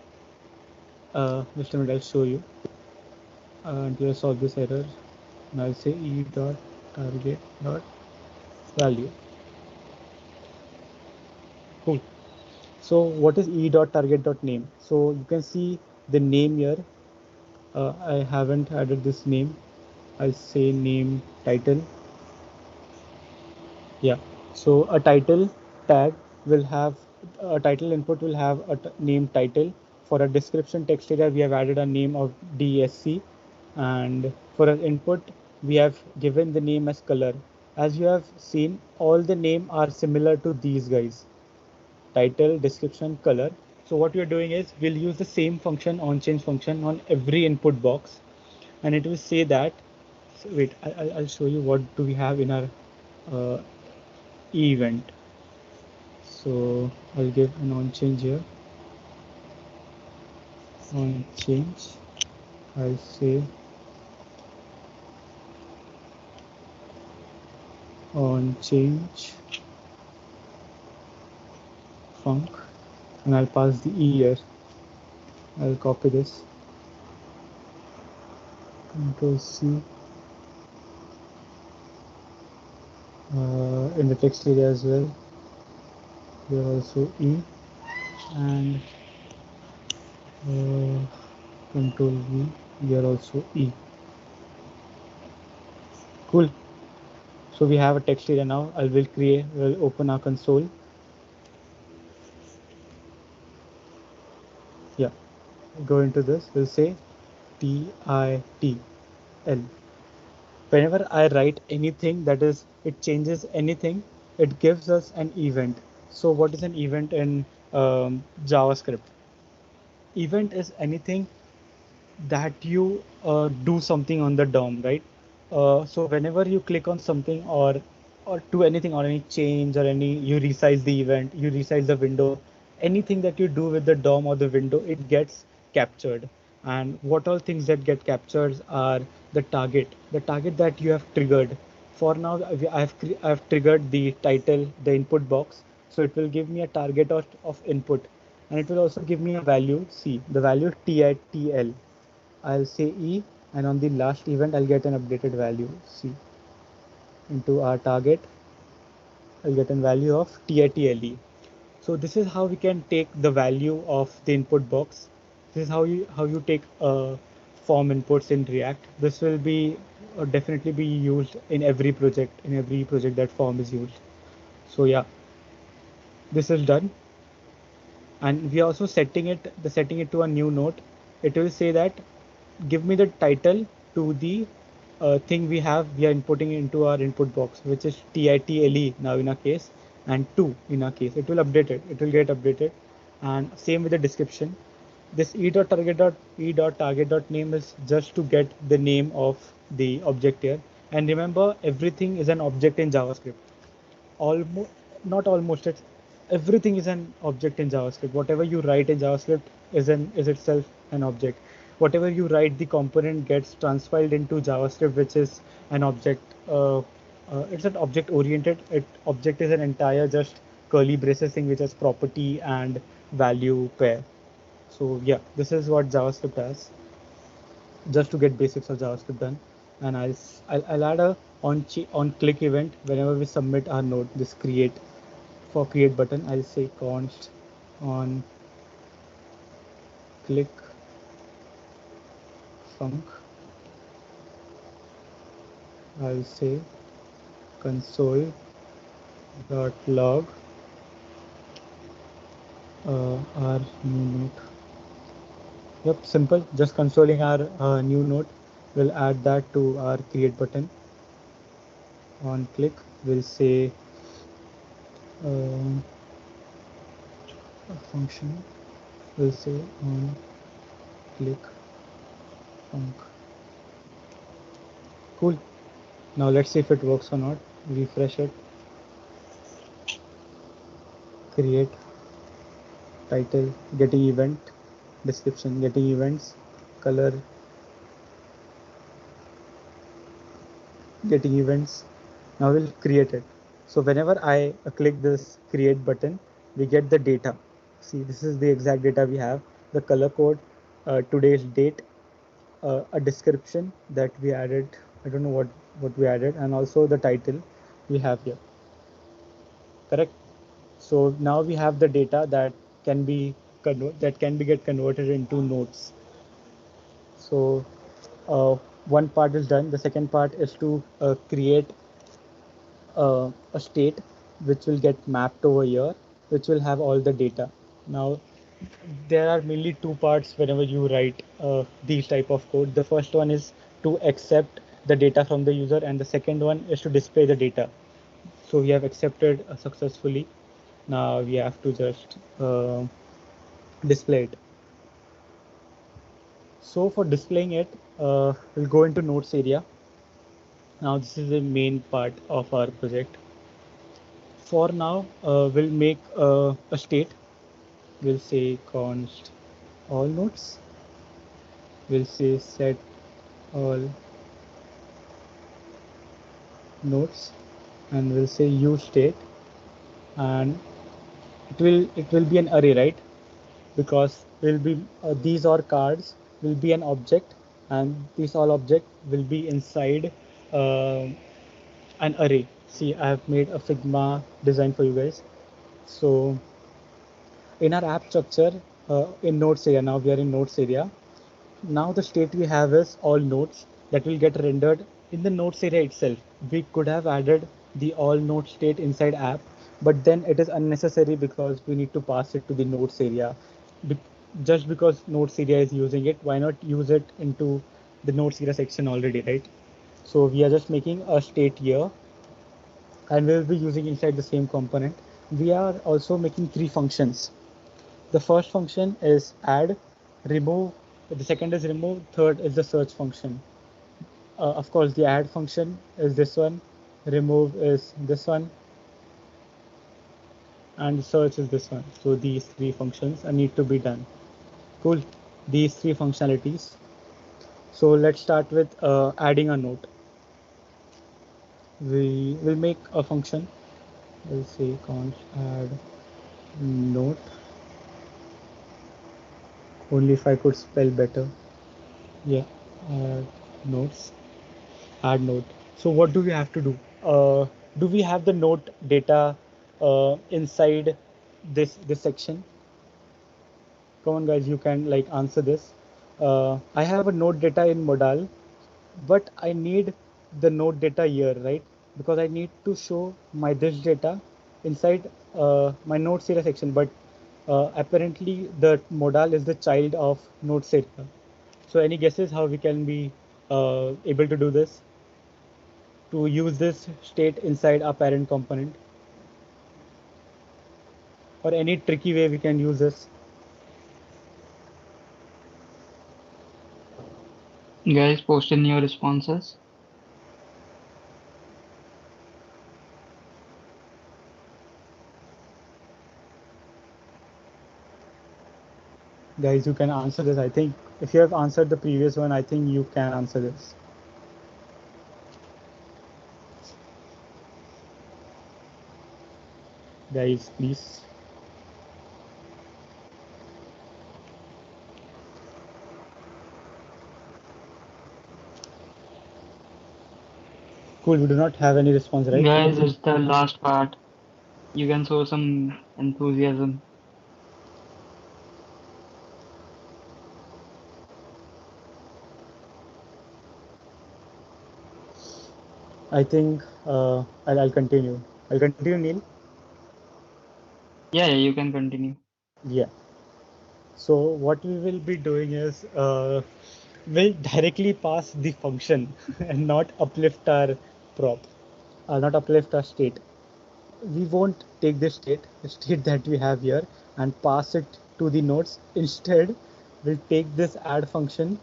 Just a minute, I'll show you. To solve this error, and I'll say e dot target dot value. Cool. So what is e dot target dot name? So you can see the name here. I haven't added this name. I'll say name title. Yeah. So a title tag will have a title input will have a name title. For a description text area, we have added a name of DSC, and for an input, we have given the name as color. As you have seen, all the name are similar to these guys: title, description, color. So what we are doing is we'll use the same function on change function on every input box, and it will say that. So wait, I'll show you what do we have in our uh, event. So I'll give an on change here. On change, I'll say on change func, and I'll pass the e here. I'll copy this, Control C, in the text area as well. Here also e, and Control V, here also e. Cool. So we have a text area now. We'll open our console. Yeah, go into this. We'll say TITL. Whenever I write anything that is, it changes anything, it gives us an event. So what is an event in JavaScript? Event is anything that you do something on the DOM, right? So whenever you click on something or do anything or any change or any you resize the event, you resize the window, anything that you do with the DOM or the window, it gets captured. And what all things that get captured are the target that you have triggered. For now, I've triggered the title, the input box, so it will give me a target of input, and it will also give me a value C. The value TITL. I'll say E, and on the last event, I'll get an updated value C. Into our target, I'll get a value of TITLE. So this is how we can take the value of the input box. This is how you take form inputs in React. This will be definitely be used in every project that form is used. So yeah, this is done. And we are also setting it to a new note. It will say that give me the title to the thing we are inputting into our input box, which is title now in our case, and 2 in our case. It will get updated. And same with the description. This e.target.name is just to get the name of the object here. And remember, everything is an object in JavaScript. Almost, not almost, it's everything is an object in JavaScript. Whatever you write in JavaScript is itself an object. Whatever you write, the component gets transpiled into JavaScript, which is an object. It's an object oriented. Object is an entire just curly braces thing which has property and value pair. So yeah, this is what JavaScript has, just to get basics of JavaScript done. And I'll add a on click event whenever we submit our node. This create button. I'll say const on click func. I'll say console dot log our new node. Yep, simple. Just consoling our new node. We'll add that to our create button. On click, we'll say um, a function. We'll say on click func. Cool. Now let's see if it works or not. Refresh it. Create title, getting event, description, getting events, color, getting events. Now we'll create it. So whenever I click this create button, we get the data. See, this is the exact data we have. The color code, today's date, a description that we added. I don't know what we added, and also the title we have here. Correct. So now we have the data that can be get converted into nodes. So one part is done. The second part is to create a state which will get mapped over here, which will have all the data. Now there are mainly two parts whenever you write these type of code. The first one is to accept the data from the user, and the second one is to display the data. So we have accepted successfully. Now we have to just display it. So for displaying it, we'll go into notes area. Now this is the main part of our project. For now, we'll make a state. We'll say const all nodes. We'll say set all nodes, and we'll say use state, and it will be an array, right? Because will be these are cards will be an object, and these all object will be inside uh, an array. See, I have made a Figma design for you guys. So in our app structure, in nodes area, now we are in nodes area. Now the state we have is all nodes that will get rendered in the nodes area itself. We could have added the all node state inside app, but then it is unnecessary because we need to pass it to the nodes area. Be- just because nodes area is using it, why not use it into the nodes area section already, right? So we are just making a state here, and we'll be using inside the same component. We are also making three functions. The first function is add, remove, the second is remove, third is the search function. Of course, the add function is this one, remove is this one, and search is this one. So these three functions need to be done. Cool. These three functionalities. So let's start with adding a note. We will make a function. We'll say const add note. Only if I could spell better. Yeah, add notes. Add note. So what do we have to do? Do we have the note data inside this section? Come on, guys, you can like answer this. I have a node data in modal, but I need the node data here, right? Because I need to show my this data inside my nodes area section, but apparently the modal is the child of nodes area. So any guesses how we can be able to do this? To use this state inside our parent component, or any tricky way we can use this. Guys, post in your responses. Guys, you can answer this. I think if you have answered the previous one, I think you can answer this. Guys, please. Cool, we do not have any response, right? Guys, it's the last part. You can show some enthusiasm. I think I'll continue. I'll continue, Neil. Yeah, yeah, you can continue. Yeah. So what we will be doing is we'll directly pass the function and not uplift our prop, not uplift our state. We won't take this state that we have here and pass it to the nodes. Instead, we'll take this add function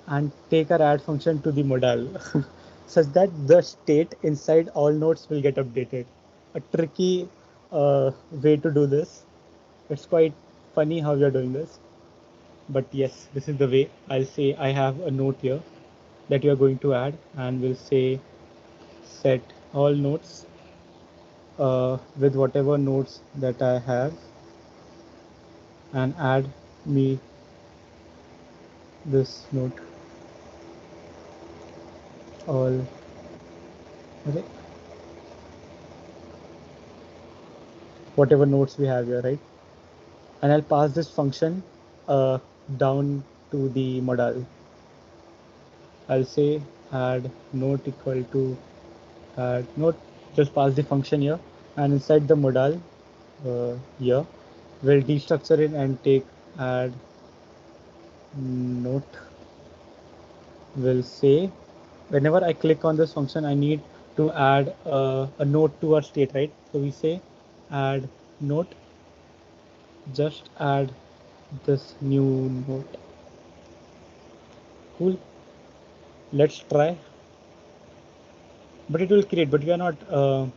and take our add function to the modal such that the state inside all nodes will get updated. A tricky way to do this. It's quite funny how we are doing this, but yes, this is the way. I'll say I have a note here that you are going to add, and we'll say set all nodes with whatever nodes that I have, and add me this node all, okay, whatever nodes we have here, right? And I'll pass this function uh, down to the modal. I'll say add node equal to add node, just pass the function here, and inside the modal here we'll destructure it and take add note. Will say whenever I click on this function, I need to add a note to our state, right? So we say add note, just add this new note. Cool. Let's try. But it will create, but we are not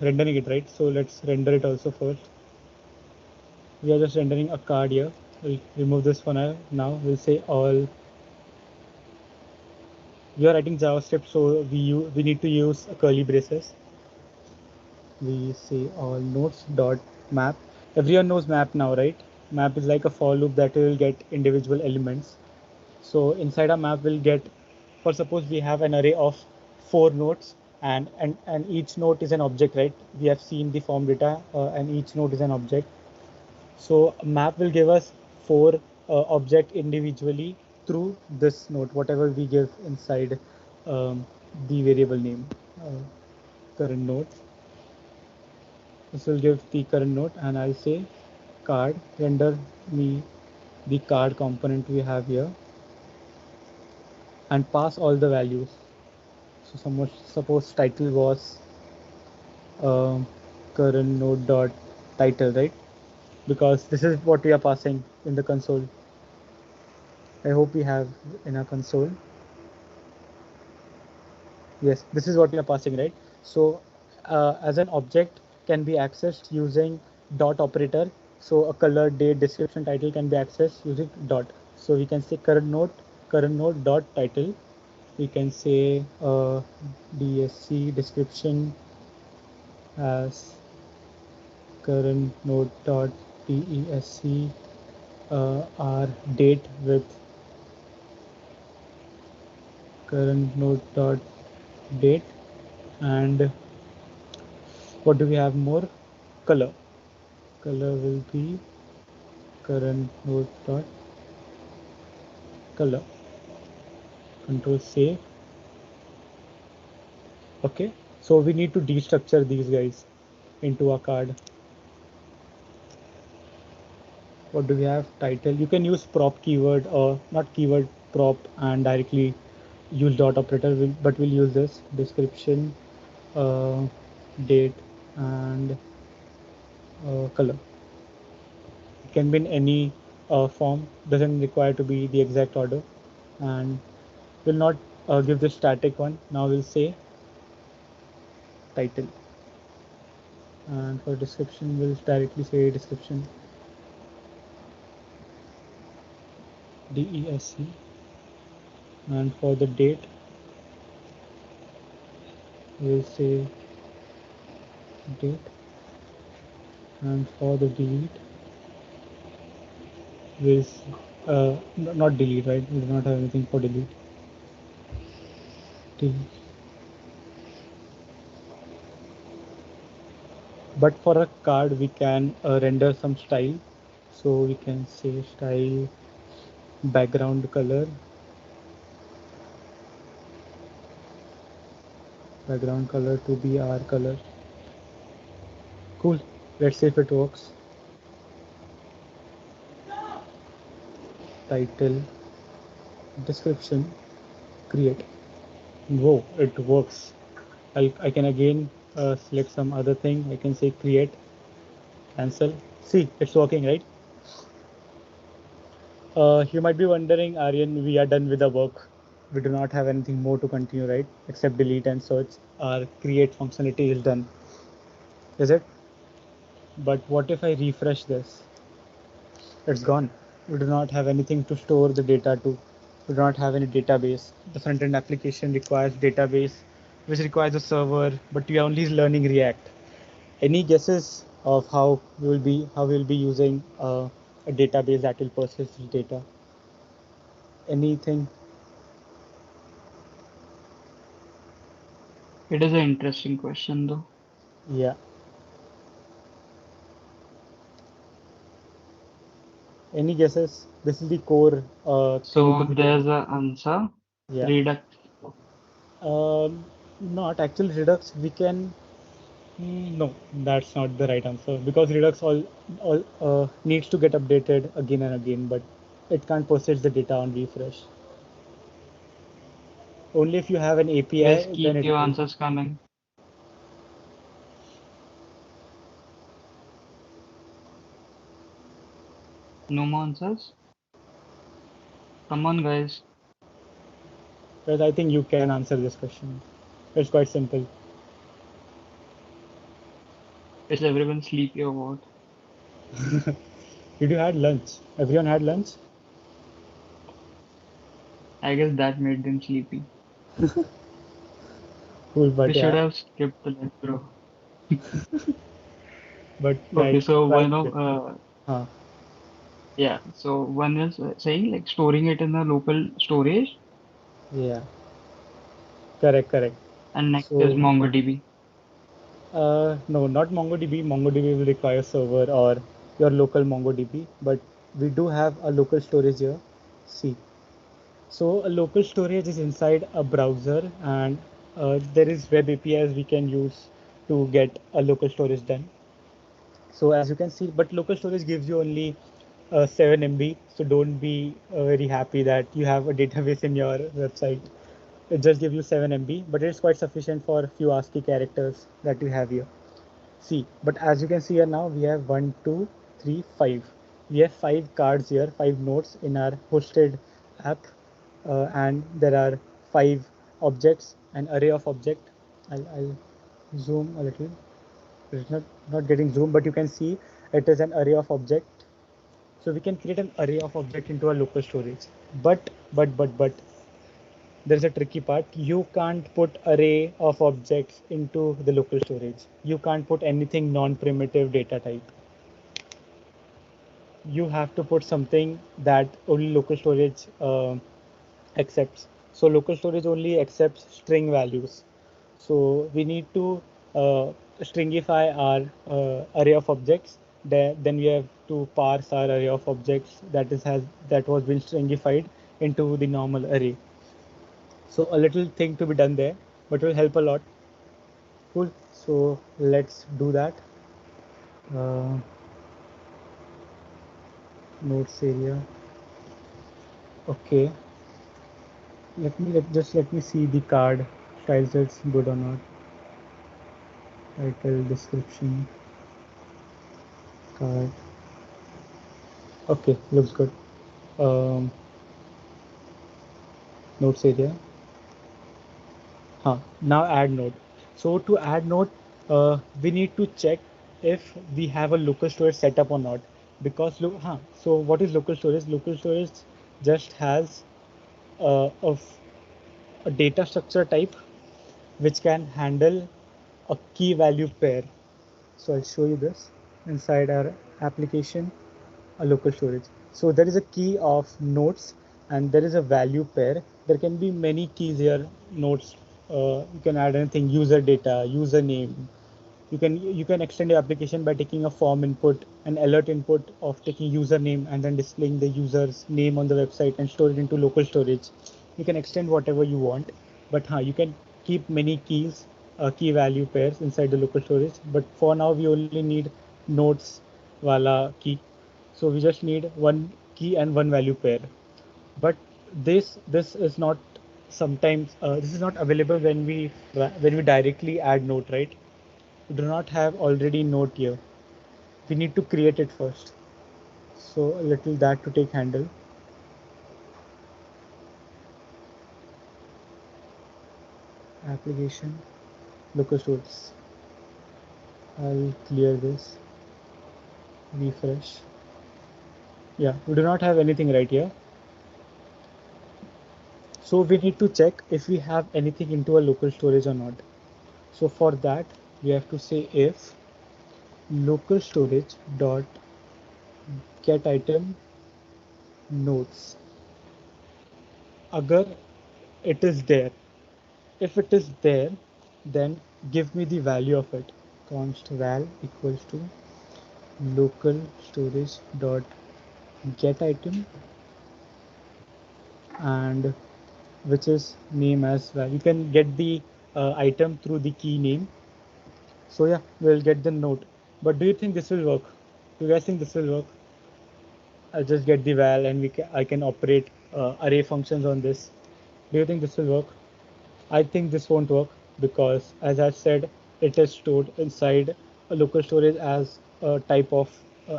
rendering it, right? So let's render it also first. We are just rendering a card here. We'll remove this for now. We'll say all. We are writing JavaScript, so we need to use curly braces. We say all nodes dot map. Everyone knows map now, right? Map is like a for loop that will get individual elements. So inside a map we'll get, for suppose we have an array of 4 nodes, and each node is an object, right? We have seen the form data, and each node is an object. So a map will give us 4 object individually through this node, whatever we give inside the variable name, uh, current node. This will give the current node, and I'll say card, render me the card component we have here, and pass all the values. So suppose title was um current node dot title, right? Because this is what we are passing in the console. I hope we have in our console. Yes, this is what we are passing, right? So as an object can be accessed using dot operator. So a color, date, description, title can be accessed using dot. So we can say current node dot title. We can say DSC description as current node dot DESC, our date with current node dot date, and what do we have more? Color. Color will be current node dot color. Control save. Okay. So we need to destructure these guys into a card. What do we have? Title. You can use prop keyword, or not keyword, prop, and directly use dot operator, but we'll use this description, uh, date, and color. It can be in any form, doesn't require to be the exact order, and will not give the static one. Now we'll say title, and for description we'll directly say description, DESC, and for the date we'll say date, and for the delete we'll not delete, right? We do not have anything for delete. But for a card we can render some style, so we can say style background color to be our color. Cool. Let's see if it works. Title, description, create. Whoa, it works. I can again select some other thing. I can say create, cancel. See, it's working, right? You might be wondering, Aryan, we are done with the work. We do not have anything more to continue, right? Except delete and search. Our create functionality is done. Is it? But what if I refresh this? It's gone. We do not have anything to store the data to. We do not have any database. The front-end application requires database, which requires a server, but we are only learning React. Any guesses of how we will be using a database that will persist the data? Anything? It is an interesting question though. Yeah. Any guesses? This is the core thing to So be done. there's a answer. Yeah. Redux. Not actual Redux. We can. No, that's not the right answer, because Redux all needs to get updated again and again, but it can't persist the data on refresh. Only if you have an Guys, API, then keep it your will. answers coming. No more answers? Come on, guys. But I think you can answer this question. It's quite simple. Is everyone sleepy or what? Did you had lunch? Everyone had lunch? I guess that made them sleepy. Cool, They but should yeah, have skipped the lunch, bro. but yeah, Okay, you can so try one to of get. Huh. yeah, so one is saying like storing it in a local storage, Yeah, correct, correct. and next is So, MongoDB. no, not MongoDB. MongoDB will require server or your local MongoDB, but we do have a local storage here. See, so a local storage is inside a browser, and there is web APIs we can use to get a local storage done. So as you can see, but local storage gives you only 7 MB. So don't be very happy that you have a database in your website. It just gives you 7 MB, but it's quite sufficient for a few ASCII characters that you have here. See, but as you can see here now, we have one, two, three, five. We have five cards here, five nodes in our hosted app, and there are five objects, an array of object. I'll zoom a little. It's not getting zoom, but you can see it is an array of object. So we can create an array of object into a local storage. But there's a tricky part. You can't put array of objects into the local storage. You can't put anything non-primitive data type. You have to put something that only local storage accepts. So local storage only accepts string values. So we need to stringify our array of objects. Then we have to parse our array of objects that was been stringified into the normal array. So a little thing to be done there, but will help a lot. Cool. So let's do that. Uh, Notes area. Okay. Let me see the card styles. It's good or not. Title, description, card. Okay, looks good. Um, Notes area. Now add node. So to add node, we need to check if we have a local storage setup or not. So what is local storage? Local storage just has of a data structure type which can handle a key value pair. So I'll show you this inside our application, a local storage. So there is a key of nodes and there is a value pair. There can be many keys here, nodes. You can add anything, user data, username. You can extend your application by taking a form input, an alert input of taking username and then displaying the user's name on the website and store it into local storage. You can extend whatever you want, but you can keep many keys, key value pairs inside the local storage. But for now, we only need nodes wala key, so we just need one key and one value pair. But this is not sometimes this is not available when we directly add node, right? We do not have already node here. We need to create it first. So a little that to take handle. Application local source. I'll clear this. Refresh. Yeah, we do not have anything right here. So we need to check if we have anything into a local storage or not. So for that we have to say if local storage dot get item nodes. Agar it is there. If it is there, then give me the value of it. Const val equals to local storage dot get item, and which is name as well. You can get the item through the key name. So yeah, we'll get the note. But do you think this will work? Do you guys think this will work? I'll just get the val and I can operate array functions on this. Do you think this will work? I think this won't work because, as I said, it is stored inside a local storage as a type of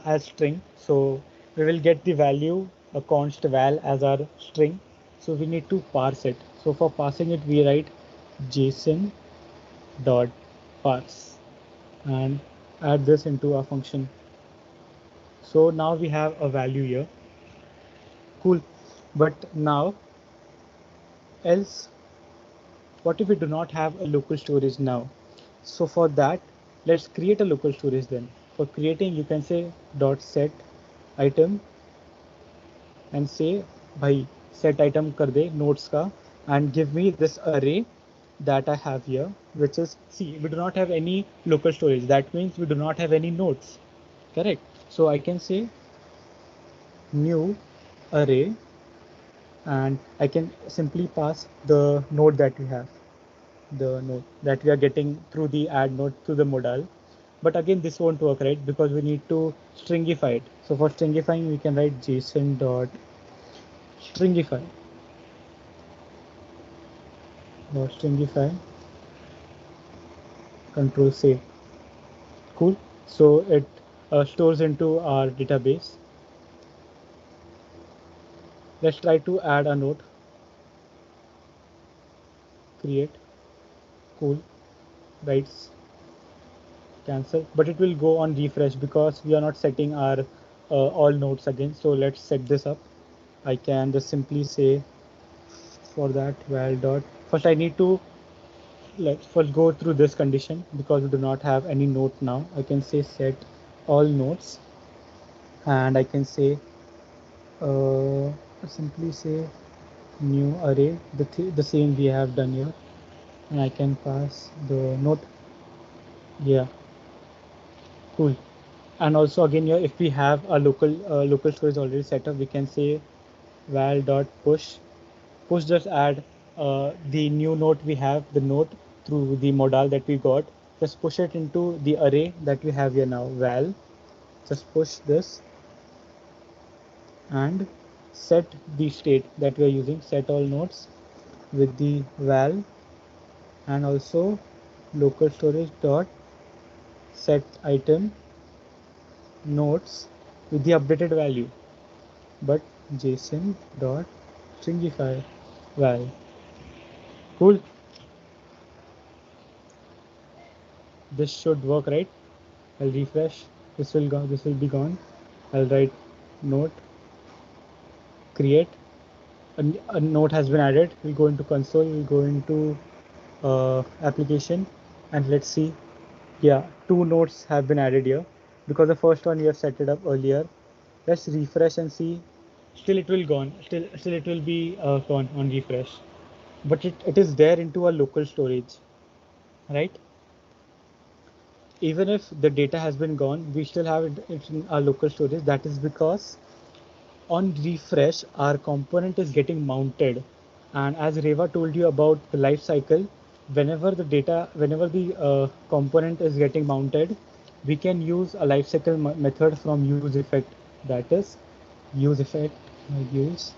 as string. So we will get the value a const val as our string. So we need to parse it. So for parsing it, we write JSON dot parse, and add this into our function. So now we have a value here. Cool. But now, else, what if we do not have a local storage now? So for that, let's create a local storage then. For creating, you can say dot set item and say bhai set item kar de nodes ka and give me this array that I have here, which is, see, we do not have any local storage. That means we do not have any nodes. Correct. So I can say new array and I can simply pass the node that we have, the node that we are getting through the add node through the modal. But again, this won't work, right? Because we need to stringify it. So for stringifying, we can write json dot stringify or stringify control save. Cool. So it stores into our database. Let's try to add a node, create, cool, writes, cancel, but it will go on refresh because we are not setting our all nodes again. So let's set this up. I can just simply say for that val dot, first I need to, let's first go through this condition because we do not have any node now. I can say set all nodes and I can say uh, simply say new array, the same we have done here, and I can pass the node. Yeah, cool. And also again here, if we have a local storage already set up, we can say val dot push. Push just add the new node we have, the node through the modal that we got. Just push it into the array that we have here now. Val, just push this and set the state that we are using. Set all nodes with the val and also local storage dot set item nodes with the updated value, but json dot stringify val. Cool. This should work, right? I'll refresh. This will go. This will be gone. I'll write note create. A note has been added. We'll go into console. We'll go into application, and let's see. Yeah, two notes have been added here because the first one we have set it up earlier. Let's refresh and see. Still, it will gone. Still it will be gone on refresh. But it is there into a local storage, right? Even if the data has been gone, we still have it in our local storage. That is because on refresh, our component is getting mounted. And as Reva told you about the life cycle, whenever the component is getting mounted, we can use a lifecycle method from use effect. That is use effect, use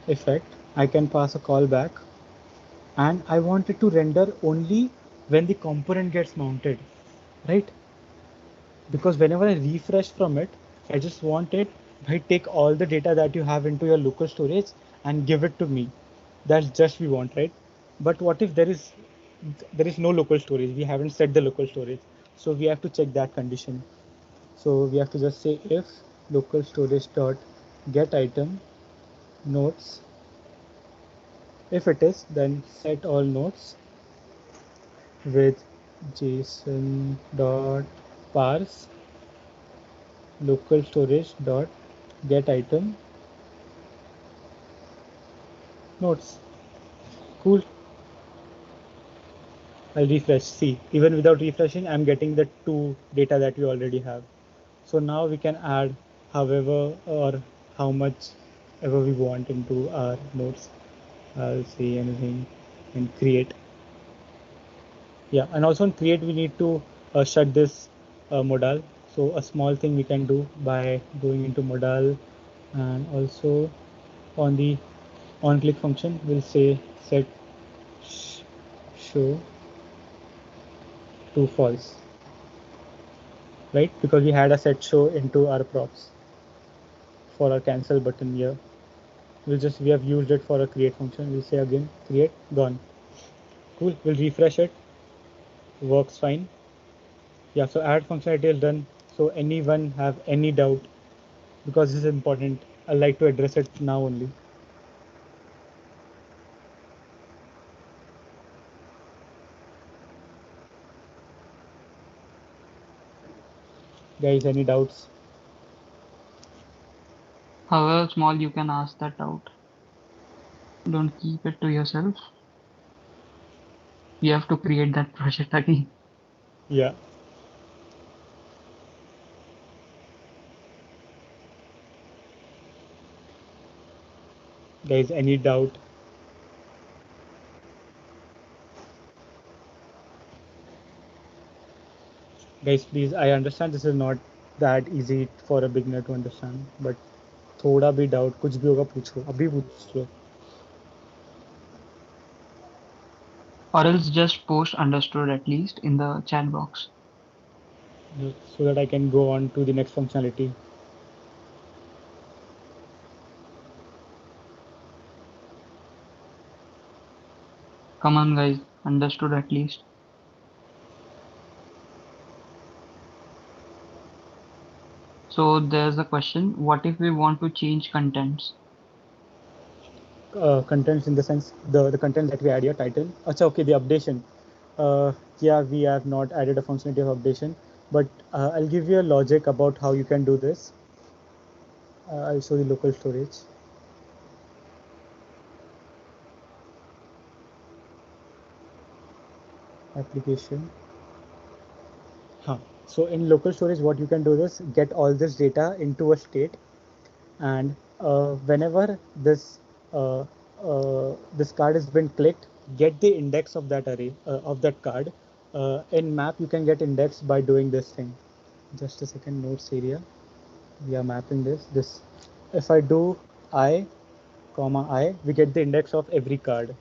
effect. I can pass a callback and I want it to render only when the component gets mounted, right? Because whenever I refresh from it, I just want it, I take all the data that you have into your local storage and give it to me. That's just we want, right? But what if there is no local storage? We haven't set the local storage. So we have to check that condition. So we have to just say if local storage dot get item nodes. If it is, then set all nodes with json dot parse local storage dot get item nodes. Cool. I'll refresh. See, even without refreshing, I'm getting the two data that we already have. So now we can add however or how much ever we want into our nodes. I'll say anything and create. Yeah, and also in create we need to shut this modal. So a small thing we can do by going into modal and also on the on click function we'll say set show to false, right? Because we had a set show into our props for our cancel button here. We have used it for a create function. We'll say again create gone. Cool. We'll refresh it. Works fine. Yeah, so add functionality is done. So anyone have any doubt, because this is important, I like to address it now only. Guys, any doubts? However small, you can ask that out. Don't keep it to yourself. You have to create that project again. Yeah. Guys, any doubt? Guys, please, I understand this is not that easy for a beginner to understand, but थोड़ा भी doubt कुछ भी होगा पूछो, अभी पूछ लो. Or else just post understood at least in the chat box. So that I can go on to the next functionality. Come on, guys. Understood at least. So there's a question. What if we want to change contents? Contents in the sense the content that we add here, title. Acha, okay, the updation. Yeah, we have not added a functionality of updation, but I'll give you a logic about how you can do this. I'll show the local storage application. Huh. So in local storage, what you can do is get all this data into a state, and whenever this card has been clicked, get the index of that array of that card. In map, you can get index by doing this thing. Just a second, notes area. We are mapping this. If I do I comma I, we get the index of every card.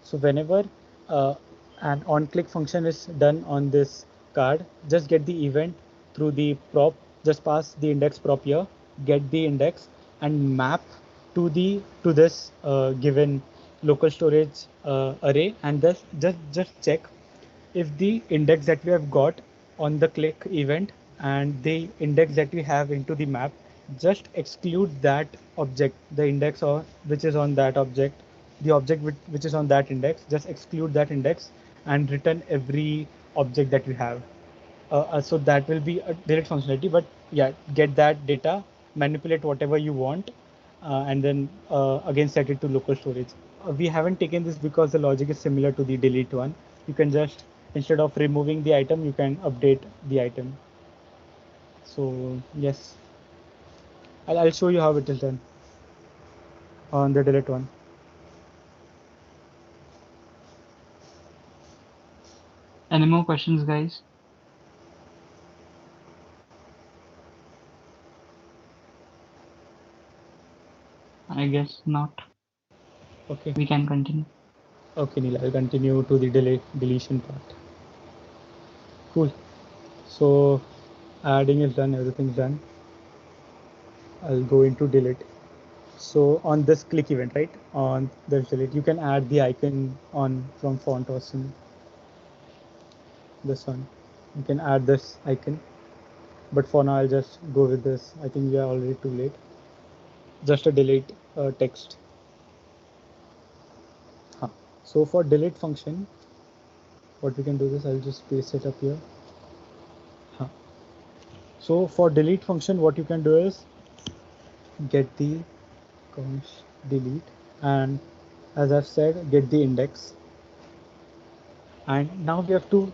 So whenever uh, an on click function is done on this card, just get the event through the prop, just pass the index prop here, get the index and map to this given local storage array, and just check if the index that we have got on the click event and the index that we have into the map, just exclude that object, the index or which is on that object, the object which is on that index, just exclude that index and return every object that we have. So that will be a direct functionality, but yeah, get that data, manipulate whatever you want, and then again set it to local storage. We haven't taken this because the logic is similar to the delete one. You can just, instead of removing the item, you can update the item. So yes, I'll show you how it is done on the delete one. Any more questions, guys? I guess not. Okay. We can continue. Okay, Neil, I'll continue to the deletion part. Cool. So adding is done, everything's done. I'll go into delete. So on this click event, right, on this delete, you can add the icon on from font awesome. This one, you can add this icon, but for now I'll just go with this. I think we are already too late. Just a delete text. Huh. So for delete function, what we can do is I'll just paste it up here. Huh. So for delete function, what you can do is get the const delete, and as I've said, get the index, and now we have to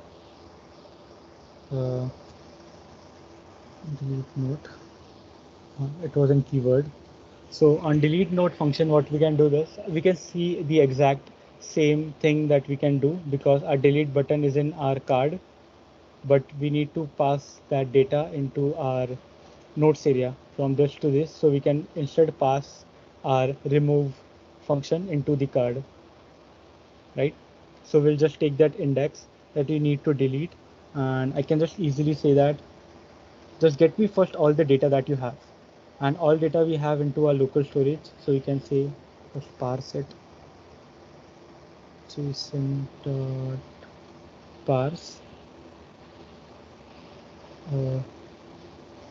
uh, delete note. It was in keyword. So on delete note function, what we can do this, we can see the exact same thing that we can do because our delete button is in our card, but we need to pass that data into our notes area from this to this. So we can instead pass our remove function into the card, right? So we'll just take that index that we need to delete, and I can just easily say that just get me first all the data that you have, and all data we have into our local storage. So you can say just parse it, json dot parse uh,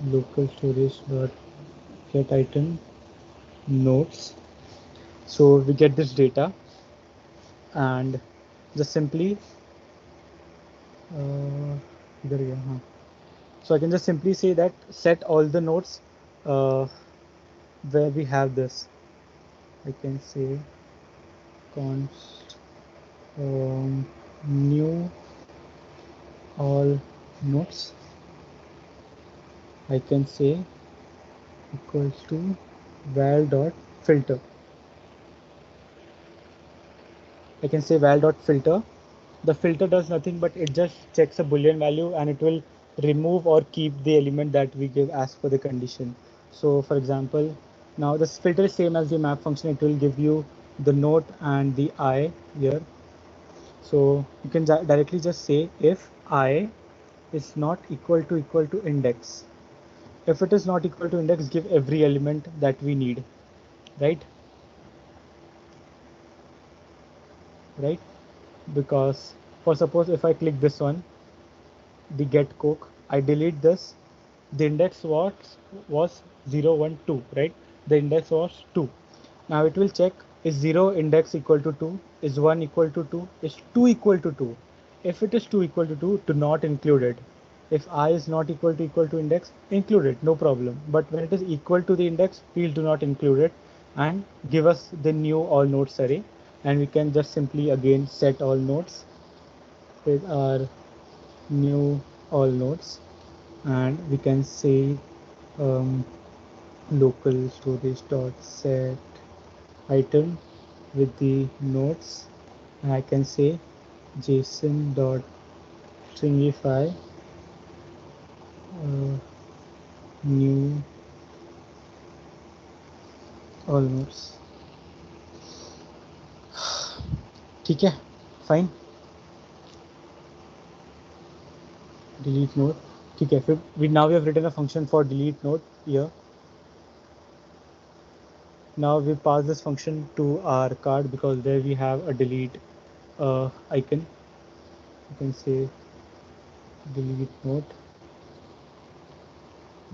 local storage dot get item notes. So we get this data and just simply इधर गया, हाँ. So I can just simply say that set all the nodes uh, where we have this. I can say const new all nodes. I can say equals to val dot filter. I can say val dot filter. The filter does nothing but it just checks a boolean value and it will remove or keep the element that we give as per the condition. So for example, now this filter is same as the map function. It will give you the note and the I here. So you can directly just say if I is not equal to index. If it is not equal to index, give every element that we need, right? Right? Because for suppose if I click this one, the get coke, I delete this, the index was 0 1 2, right? The index was 2. Now it will check, is 0 index equal to 2, is 1 equal to 2, is 2 equal to 2. If it is 2 equal to 2, do not include it. If I is not equal to index, include it, no problem. But when it is equal to the index, please do not include it and give us the new all nodes array, and we can just simply again set all nodes with our new all nodes, and we can say um, local storage dot set item with the nodes, and I can say json dot stringify new all nodes. ठीक है, fine. Delete node. ठीक है, फिर now we have written a function for delete node here. Now we pass this function to our card because there we have a delete icon. You can say delete node,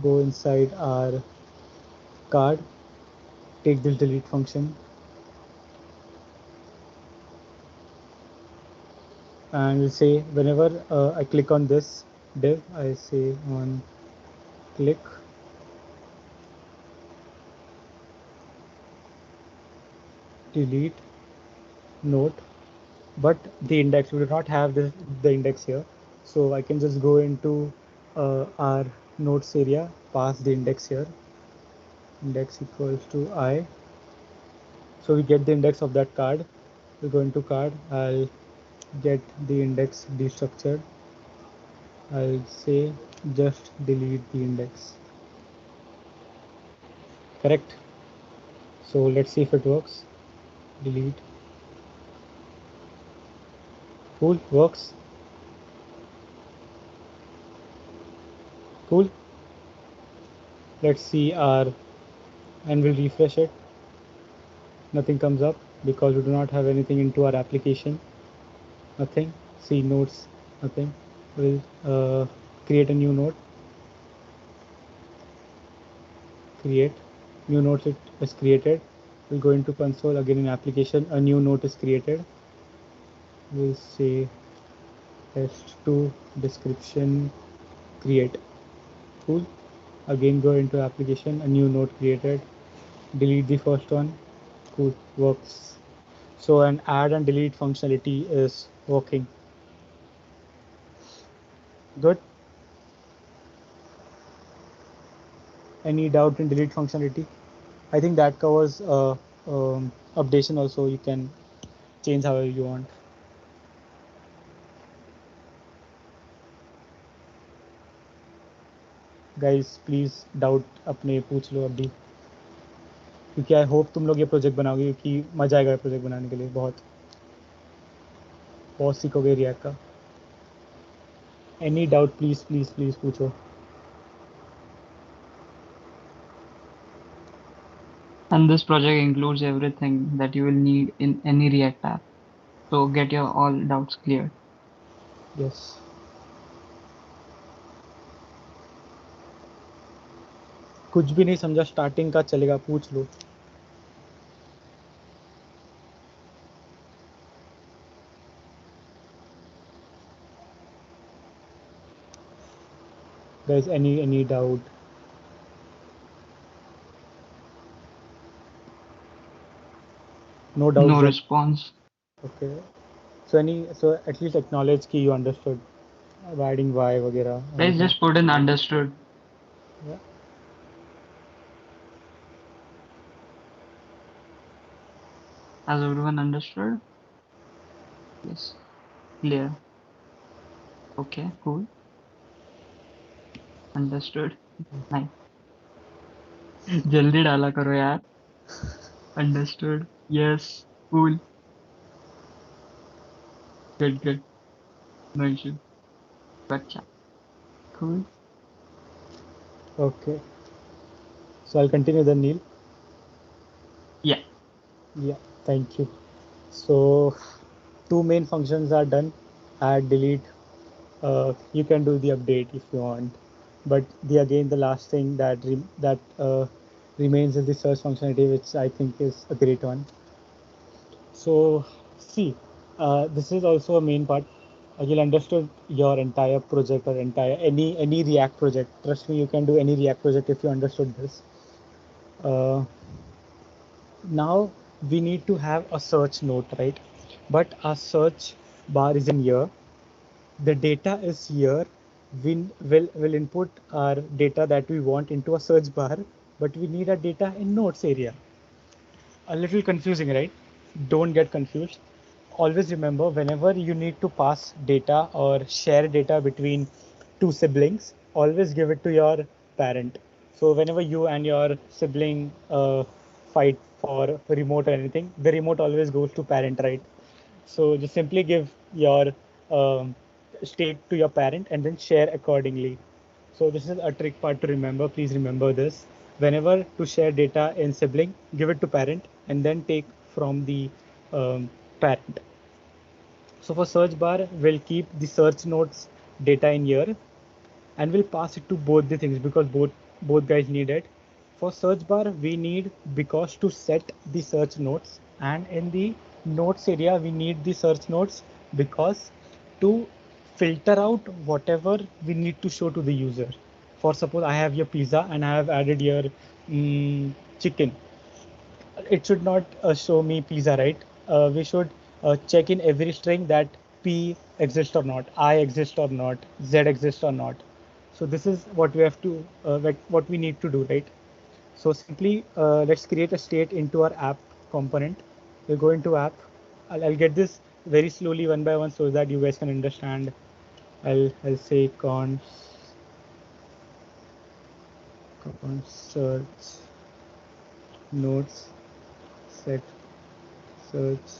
go inside our card, take this delete function, and we'll say whenever I click on this div, I say on click delete node, but the index, we do not have the index here, so I can just go into our nodes area, pass the index here, index equals to I. So we get the index of that card. We go into card, I'll get the index destructured, I'll say just delete the index. Correct? So let's see if it works. Delete. Cool, works. Cool. Let's see our, and we'll refresh it. Nothing comes up because we do not have anything into our application. Nothing. See nodes, nothing. We'll create a new node. Create. New node is created. We'll go into console, again in application, a new node is created. We'll say test2 description create. Cool. Again go into application, a new node created, delete the first one. Cool, works. So an add and delete functionality is working. Good. Any doubt in delete functionality? I think that covers updation also. You can change however you want. Guys please doubt अपने पूछ लो अभी, क्योंकि I hope तुम लोग ये project बनाओगे, क्योंकि मज़ा आएगा प्रोजेक्ट बनाने के लिए, बहुत बहुत सीखोगे रिएक्ट का. Any doubt please please please पूछो. And this project includes everything that you will need in any React app. So get your all doubts cleared. Yes. कुछ भी नहीं समझा स्टार्टिंग का चलेगा, पूछ लो। Guys, any doubt? No doubts No then. response. Okay. So at least acknowledge कि you understood adding y वगैरह Guys, anything. just put in understood. Yeah. Has everyone understood? Yes. Clear. Okay, cool. Understood. Nice. जल्दी डाला करो यार. Understood. Yes. Cool. Good, good. No issue. Gotcha. Cool. Okay. So I'll continue then, Neil. Yeah. Yeah. Thank you. So two main functions are done: add, delete. You can do the update if you want, but the last thing that remains is the search functionality, which I think is a great one. So see, this is also a main part. You'll understood your entire project or entire any React project. Trust me, you can do any React project if you understood this. Uh, Now we need to have a search node, right? But our search bar is in here. The data is here. We will input our data that we want into a search bar, but we need our data in nodes area. A little confusing, right? Don't get confused. Always remember, whenever you need to pass data or share data between two siblings, always give it to your parent. So whenever you and your sibling fight for remote or anything, the remote always goes to parent, right? So just simply give your um, state to your parent and then share accordingly. So this is a trick part to remember. Please remember this. Whenever to share data in sibling, give it to parent and then take from the parent. So for search bar, we'll keep the search nodes data in here and we'll pass it to both the things because both guys need it. For search bar, we need because to set the search nodes, and in the nodes area we need the search nodes because to filter out whatever we need to show to the user. For suppose I have your pizza and I have added your chicken, it should not show me pizza, right? We should check in every string that p exists or not, I exist or not, z exists or not. So this is what we have to, what we need to do, right? So simply let's create a state into our app component. We'll go into app. I'll get this very slowly one by one so that you guys can understand. I'll say search nodes set search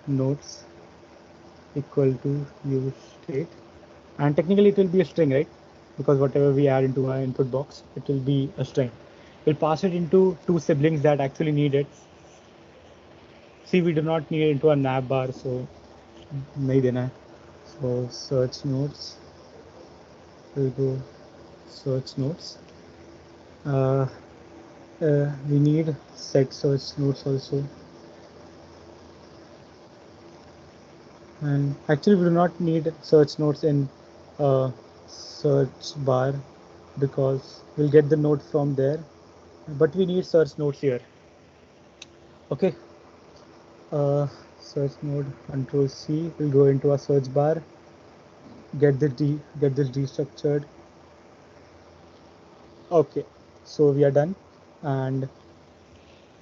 nodes equal to use state, and technically it will be a string, right? Because whatever we add into our input box, it will be a string. We'll pass it into two siblings that actually need it. See, we do not need it into a nav bar, so nahi dena hai. So search nodes will go search nodes. uh, we need set search nodes also, and actually we do not need search nodes in search bar because we'll get the node from there, but we need search nodes here. Okay. uh, Search node control C will go into a search bar, get this destructured. Okay, so we are done. And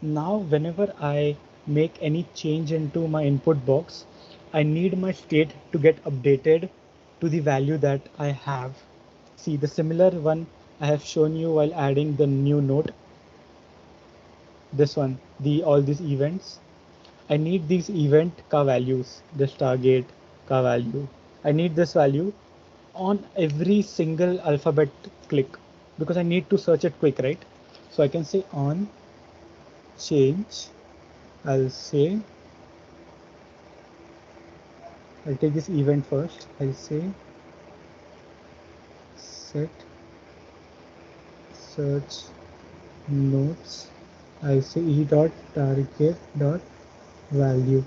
now whenever I make any change into my input box, I need my state to get updated to the value that I have. See, the similar one I have shown you while adding the new node. This one, the all these events. I need these event ka values, this target ka value. I need this value on every single alphabet click because I need to search it quick, right? So I can say on change. I'll say I'll take this event first. I'll say set search nodes. I say e dot target dot value.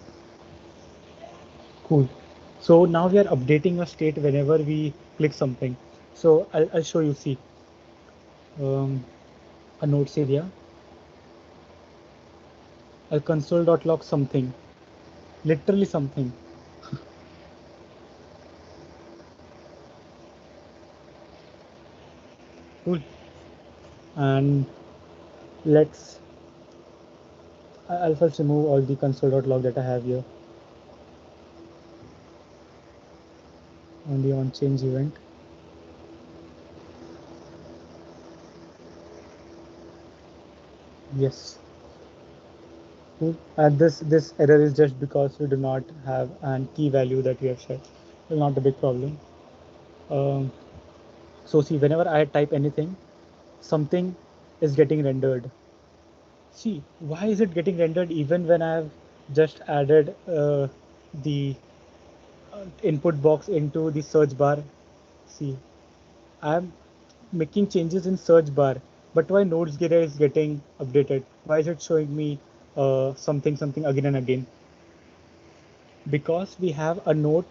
Cool. So now we are updating a state whenever we click something. So I'll show you. See, um, a nodes area. I'll console.log something, literally something. Cool. And let's. I'll first remove all the console.log that I have here. Only on change event. Yes. Cool. And this error is just because we do not have an key value that we have set. It's not a big problem. Um, so see, whenever I type anything, something is getting rendered. See, why is it getting rendered even when I've just added the input box into the search bar? See, I'm making changes in search bar, but why nodes data is getting updated? Why is it showing me something again and again? Because we have a node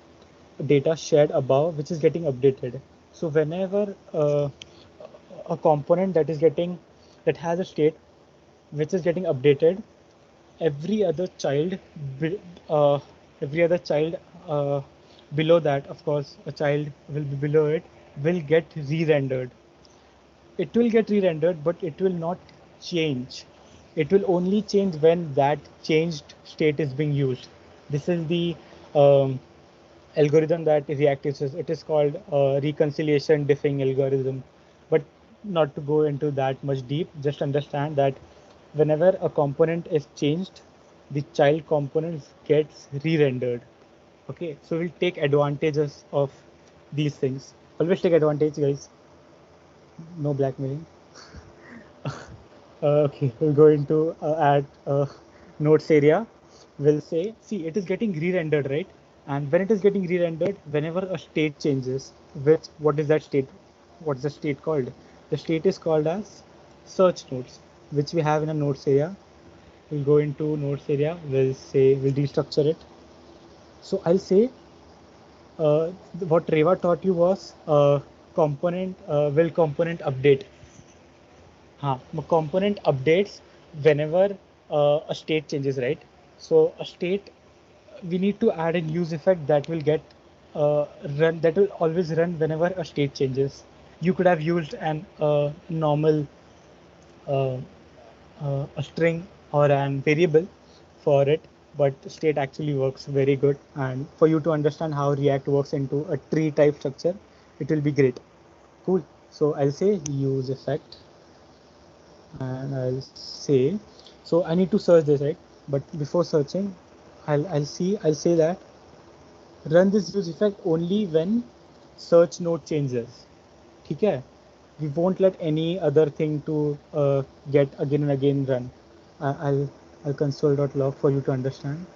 data shared above which is getting updated. So whenever a component that has a state which is getting updated, every other child uh, every other child uh, below that, of course a child will be below it, will get re-rendered. It will get re-rendered, but it will not change. It will only change when that changed state is being used. This is the um, algorithm that React uses. It is called reconciliation diffing algorithm. But not to go into that much deep, just understand that whenever a component is changed, the child component gets re-rendered. Okay, so we'll take advantages of these things. Always take advantage, guys. No blackmailing. Okay, we'll go into add notes area. We'll say, see, it is getting re-rendered, right? And when it is getting re-rendered, whenever a state changes, what is that state? What's the state called? The state is called as search nodes, which we have in a notes area. We'll go into notes area. We'll restructure it. So I'll say what Reva taught you was component will component update. Component updates whenever a state changes, right? So a state, we need to add a use effect that will get run, that will always run whenever a state changes. You could have used an normal uh, a string or an variable for it, but state actually works very good. And for you to understand how React works into a tree type structure, it will be great. Cool. So I'll say use effect, and I'll say, so I need to search this, right? But before searching, I'll say that run this use effect only when search node changes. ठीक है? We won't let any other thing to get again and again run. I'll console.log for you to understand.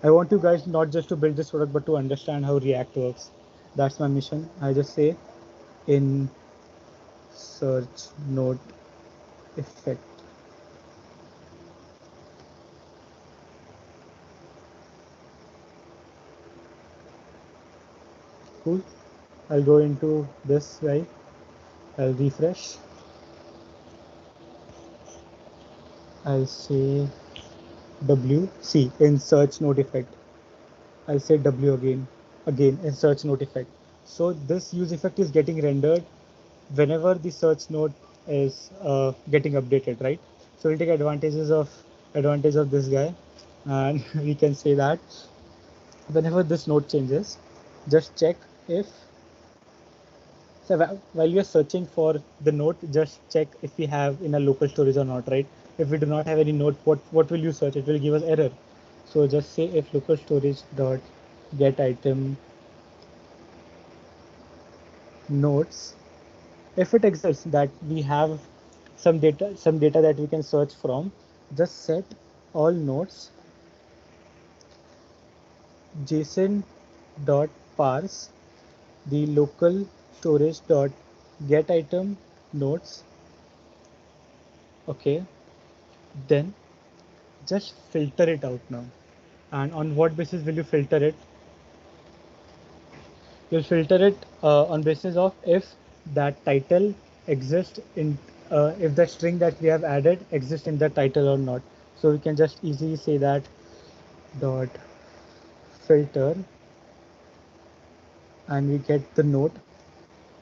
I want you guys not just to build this product but to understand how React works. That's my mission. I just say in search node effect. Cool. I'll go into this guy. I'll refresh. I'll say W. See, in search node effect. I'll say W again in search node effect. So this use effect is getting rendered whenever the search node is getting updated, right? So we'll take advantage of this guy, and we can say that whenever this node changes, just check if, so while we are searching for the node, just check if we have in a local storage or not, right? If we do not have any node, what will you search? It will give us error. So just say if local storage dot get item nodes, if it exists that we have some data that we can search from, just set all nodes json dot parse the local storage dot get item nodes Okay, then just filter it out now. And on what basis will you filter it? You'll filter it on basis of if that title exists in if the string that we have added exists in the title or not. So we can just easily say that dot filter, and we get the note.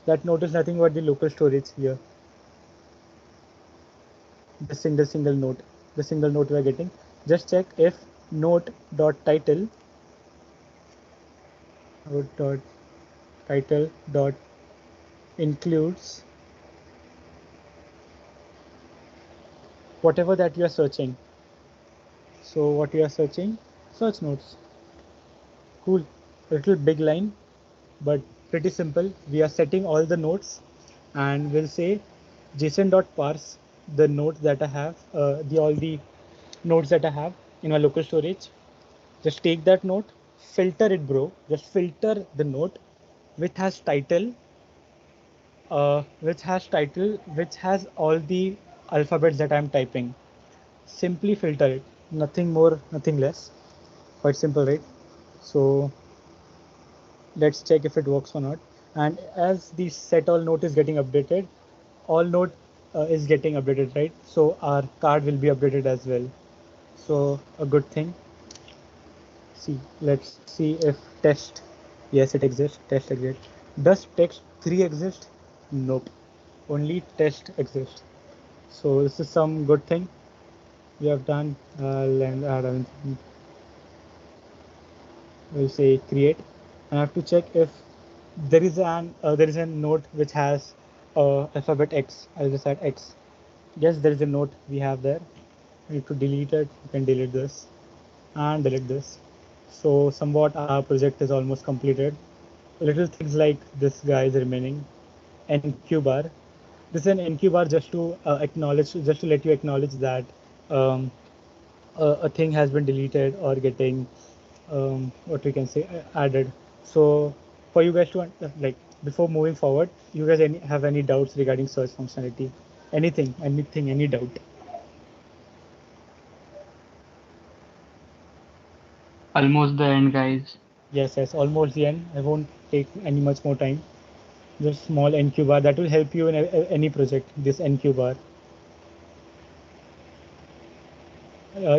That note is nothing but the local storage here. The single note, the single note we are getting. Just check if note dot title, note dot title dot includes whatever that you are searching. So what you are searching? Search notes. Cool. A little big line, but pretty simple. We are setting all the notes, and we'll say json.parse the notes that I have, the all the notes that I have in my local storage. Just take that note, filter it, bro. Just filter the note which has title, which has all the alphabets that I'm typing. Simply filter it. Nothing more, nothing less. Quite simple, right? So let's check if it works or not. And as the set all note is getting updated, all note is getting updated, right? So our card will be updated as well. So a good thing. See, let's see if test. Yes, it exists. Test exists. Does text 3 exist? Nope. Only test exists. So this is some good thing we have done. And we'll say create. And I have to check if there is a note which has alphabet X. I'll just add X. Yes, there is a note we have there. We need to delete it. You can delete this and delete this. So somewhat our project is almost completed. Little things like this guy is remaining. NQ bar. This is an NQ bar just to acknowledge, just to let you acknowledge that um, a thing has been deleted or getting what we can say added. So for you guys to like before moving forward, you guys have any doubts regarding search functionality? Anything, any doubt? Almost the end, guys. Yes, yes, almost the end. I won't take any much more time. Just small NQ bar that will help you in any project. This NQ bar.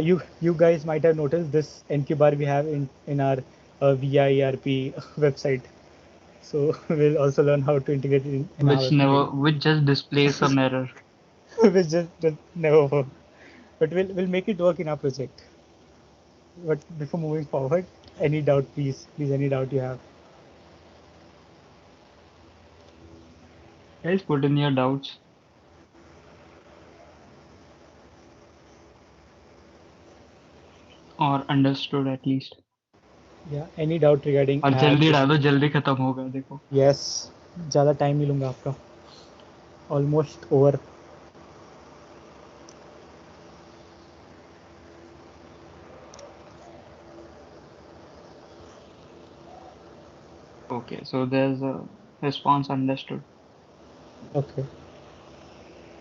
You guys might have noticed this NQ bar we have in our VIERP website. So we'll also learn how to integrate it in our application, Which just displays some error. which just never work. But we'll make it work in our project. But before moving forward, any doubt, please, any doubt you have. Guys, put in your doubts or understood at least. Yeah, any doubt regarding और ads? जल्दी डालो जल्दी खत्म होगा देखो. Yes, ज़्यादा time नहीं लूँगा आपका. Almost over. Okay, so there's a response understood. Okay.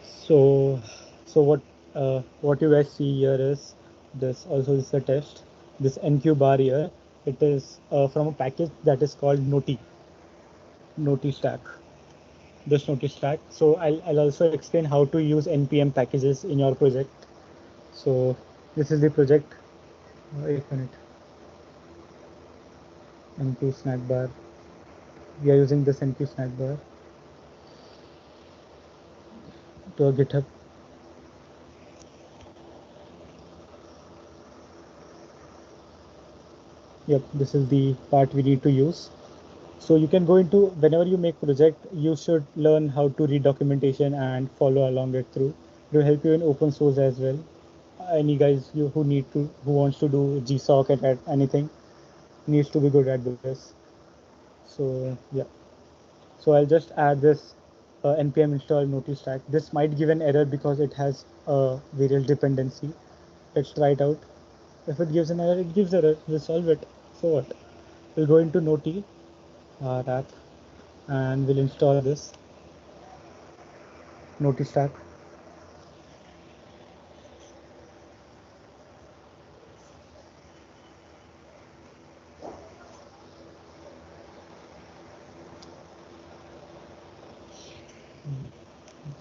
So, what you guys see here is this. Also, this is a test. This NQ bar here. It is from a package that is called Noti Stack. This Noti Stack. So I'll also explain how to use npm packages in your project. So this is the project. 1 minute. NQ snack bar. We are using this NQ snack bar to our GitHub. Yep, this is the part we need to use. So you can go into whenever you make project, you should learn how to read documentation and follow along it through. It will help you in open source as well. Any guys who wants to do GSOC at anything needs to be good at this. So yeah. So I'll just add this npm install notice stack. This might give an error because it has a variable dependency. Let's try it out. If it gives an error, it gives error. We'll solve it. So what? We'll go into Noti app and we'll install this Noti stack.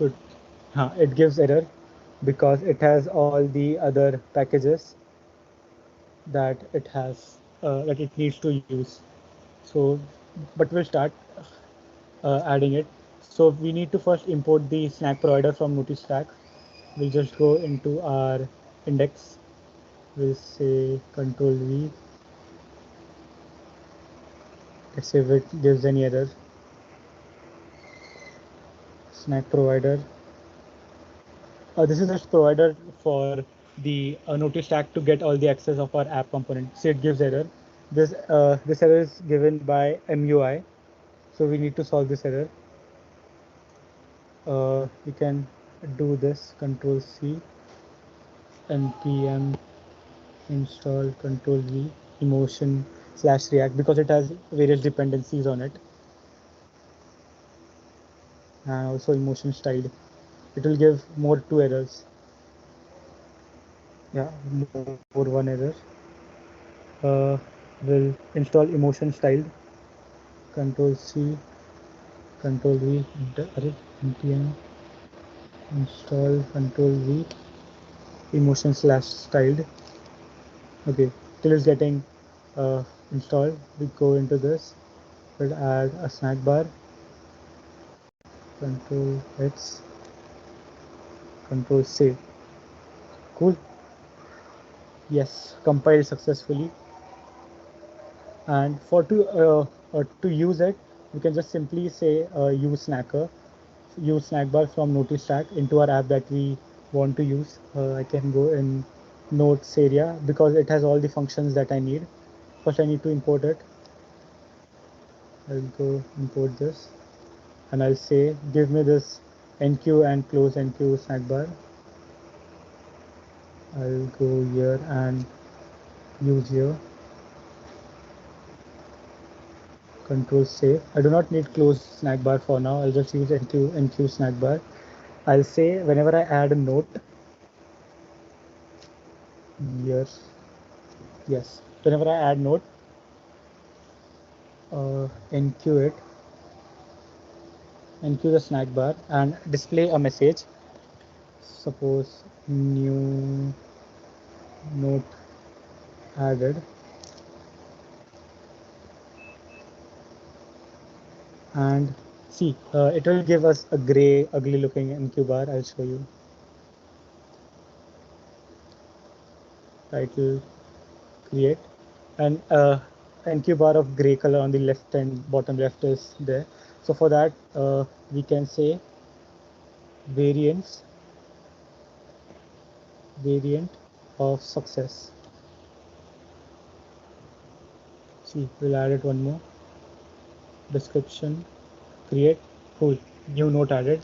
So it gives error because it has all the other packages that it needs to use. So, but we'll start adding it. So we need to first import the snack provider from Notice Stack. We'll just go into our index. We'll say Control V. Let's see if it gives any error. Snack provider. This is just provider for the Notice Stack to get all the access of our app component. See, it gives error. This error is given by MUI. So we need to solve this error. We can do this. Control C, npm install control V emotion slash react because it has various dependencies on it, and also emotion styled. It will give more two errors. Yeah, more one error. Will install emotion styled. Control C, control V, npm install control V emotion slash styled. Okay, till it's getting uh, installed, we go into this. We'll add a snack bar. Control X, control save. Cool. Yes, compiled successfully. And to use it, we can just simply say use snack bar from Notice Stack into our app that we want to use. I can go in notes area because it has all the functions that I need. First, I need to import it. I'll go import this, and I'll say give me this enqueue and close enqueue snack bar. I'll go here and use here. Control save. I do not need close snack bar for now. I'll just use enqueue snack bar. I'll say whenever I add a note here, yes, whenever I add note, enqueue it, enqueue the snack bar and display a message. Suppose new note added, and see it will give us a gray ugly looking enqueue bar. I'll show you. Title create, and enqueue bar of gray color on the left and bottom left is there. So for that we can say variance variant of success. See, we'll add it one more. Description create. Cool, new note added.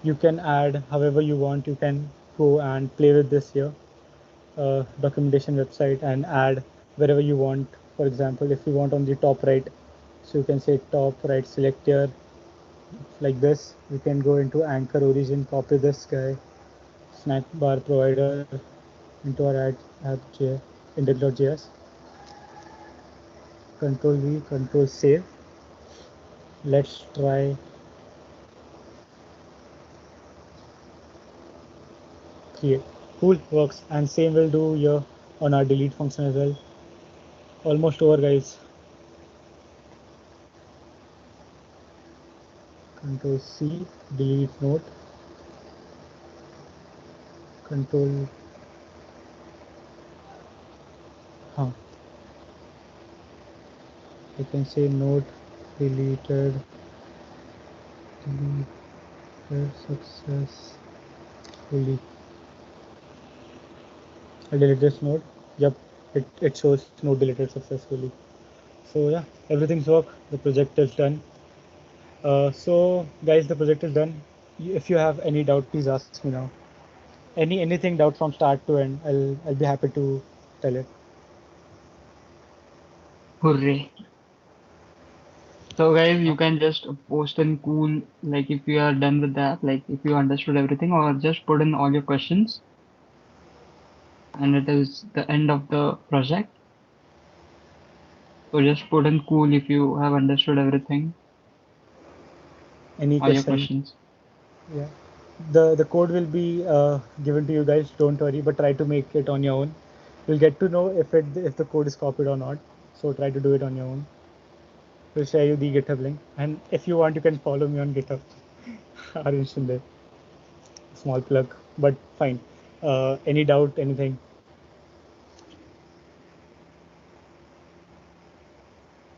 You can add however you want. You can go and play with this here documentation website and add wherever you want. For example, if you want on the top right, so you can say top right select here like this. We can go into anchor origin, copy this guy, snack bar provider into our app index.js. Control V, control save. Let's try create. Cool, works. And same will do here on our delete function as well. Almost over, guys. Control C, delete note. Control, huh. I can say note deleted, deleted successfully. I delete this node. Yep, it shows node deleted successfully. So yeah, everything's work. The project is done. So guys, the project is done. If you have any doubt, please ask me now. Anything doubt from start to end, I'll be happy to tell it. Hooray. So guys, you can just post in cool, like if you are done with that, like if you understood everything, or just put in all your questions, and it is the end of the project. So just put in cool if you have understood everything, Any all your question? questions. Yeah. The code will be given to you guys. Don't worry, but try to make it on your own. You'll get to know if the code is copied or not. So try to do it on your own. We'll share you the GitHub link, and if you want, you can follow me on GitHub. Arun Shinde. Small plug, but fine. Any doubt? Anything?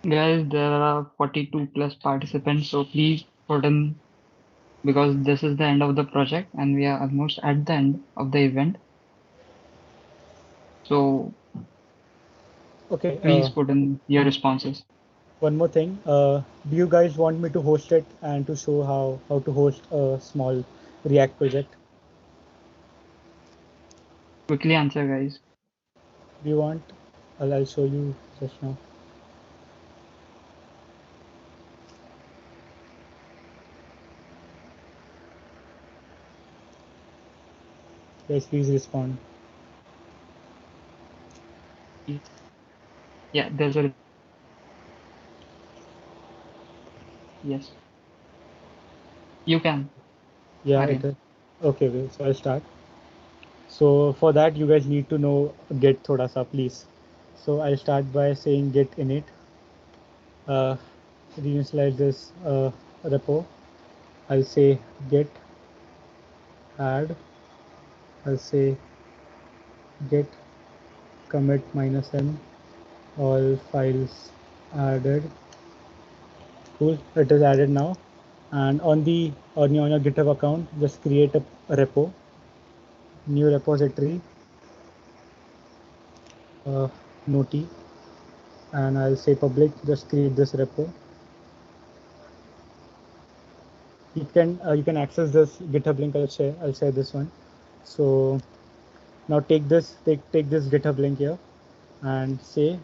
Guys, there are 42 plus participants, so please put in because this is the end of the project and we are almost at the end of the event. So Okay. please put in your responses. One more thing. Do you guys want me to host it and to show how to host a small React project? Quickly answer, guys. Do you want? I'll show you just now. Guys, please respond. Yeah, there's a yes. You can, Yeah, it Aryan. is. Okay, okay, so I'll start. So for that, you guys need to know Git thoda sa, please. So I'll start by saying Git init. Uh, Reinitialize this repo. I'll say Git add. I'll say Git commit -n all files added. Cool, it is added now. And on your GitHub account, just create a repo, new repository, uh, noti, and I'll say public. Just create this repo. You can access this GitHub link. I'll share this one. So now take this GitHub link here and say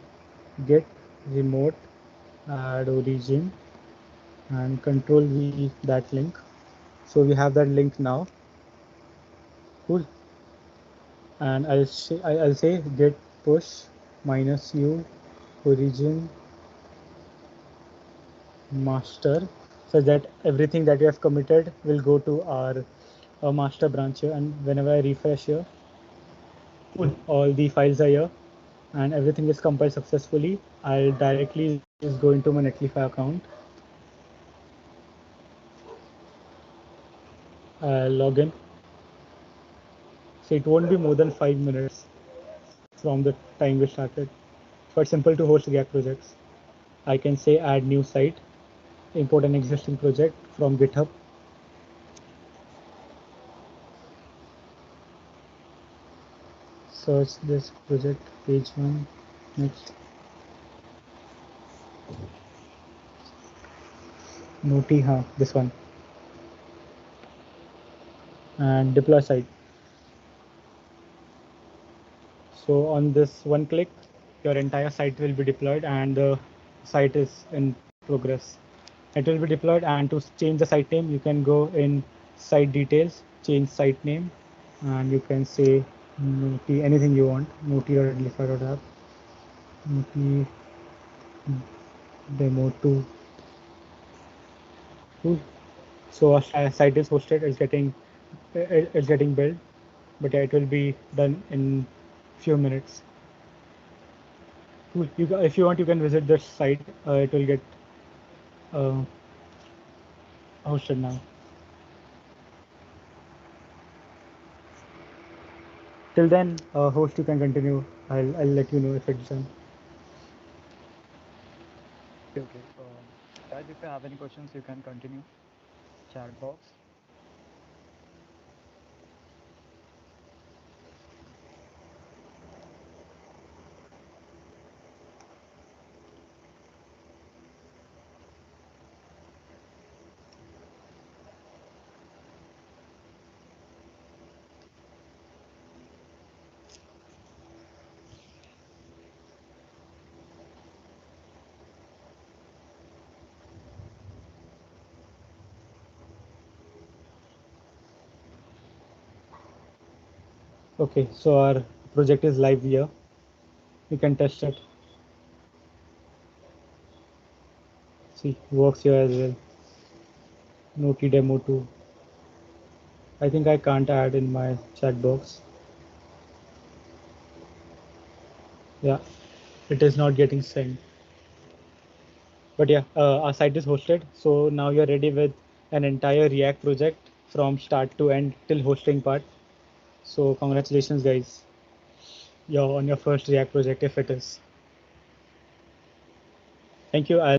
git remote add origin and control V that link. So we have that link now. Cool. And I'll say git push -u origin master, so that everything that we have committed will go to our master branch here. And whenever I refresh here, cool, all the files are here and everything is compiled successfully. I'll directly just go into my Netlify account, log in. So it won't be more than 5 minutes from the time we started. Quite simple to host React projects. I can say add new site, import an existing project from GitHub. Search this project, page one, next, Noti, this one, and deploy site. So on this one click, your entire site will be deployed and the site is in progress. It will be deployed, and to change the site name, you can go in site details, change site name, and you can say Noti, anything you want, noti.readlyfy.app, Noti demo 2. Cool. So our site is hosted, it's getting built, but yeah, it will be done in few minutes. Cool. If you want, you can visit the site. It will get uh, hosted now. Till then, host, you can continue. I'll let you know if it's done. Okay, okay. Guys, if you have any questions, you can continue. Chat box. Okay, so our project is live here. You can test it. See, works here as well. Noti demo 2. I think I can't add in my chat box. Yeah, it is not getting sent. But yeah, our site is hosted. So now you're ready with an entire React project from start to end till hosting part. So congratulations, guys. You're on your first React project if it is. Thank you. I'll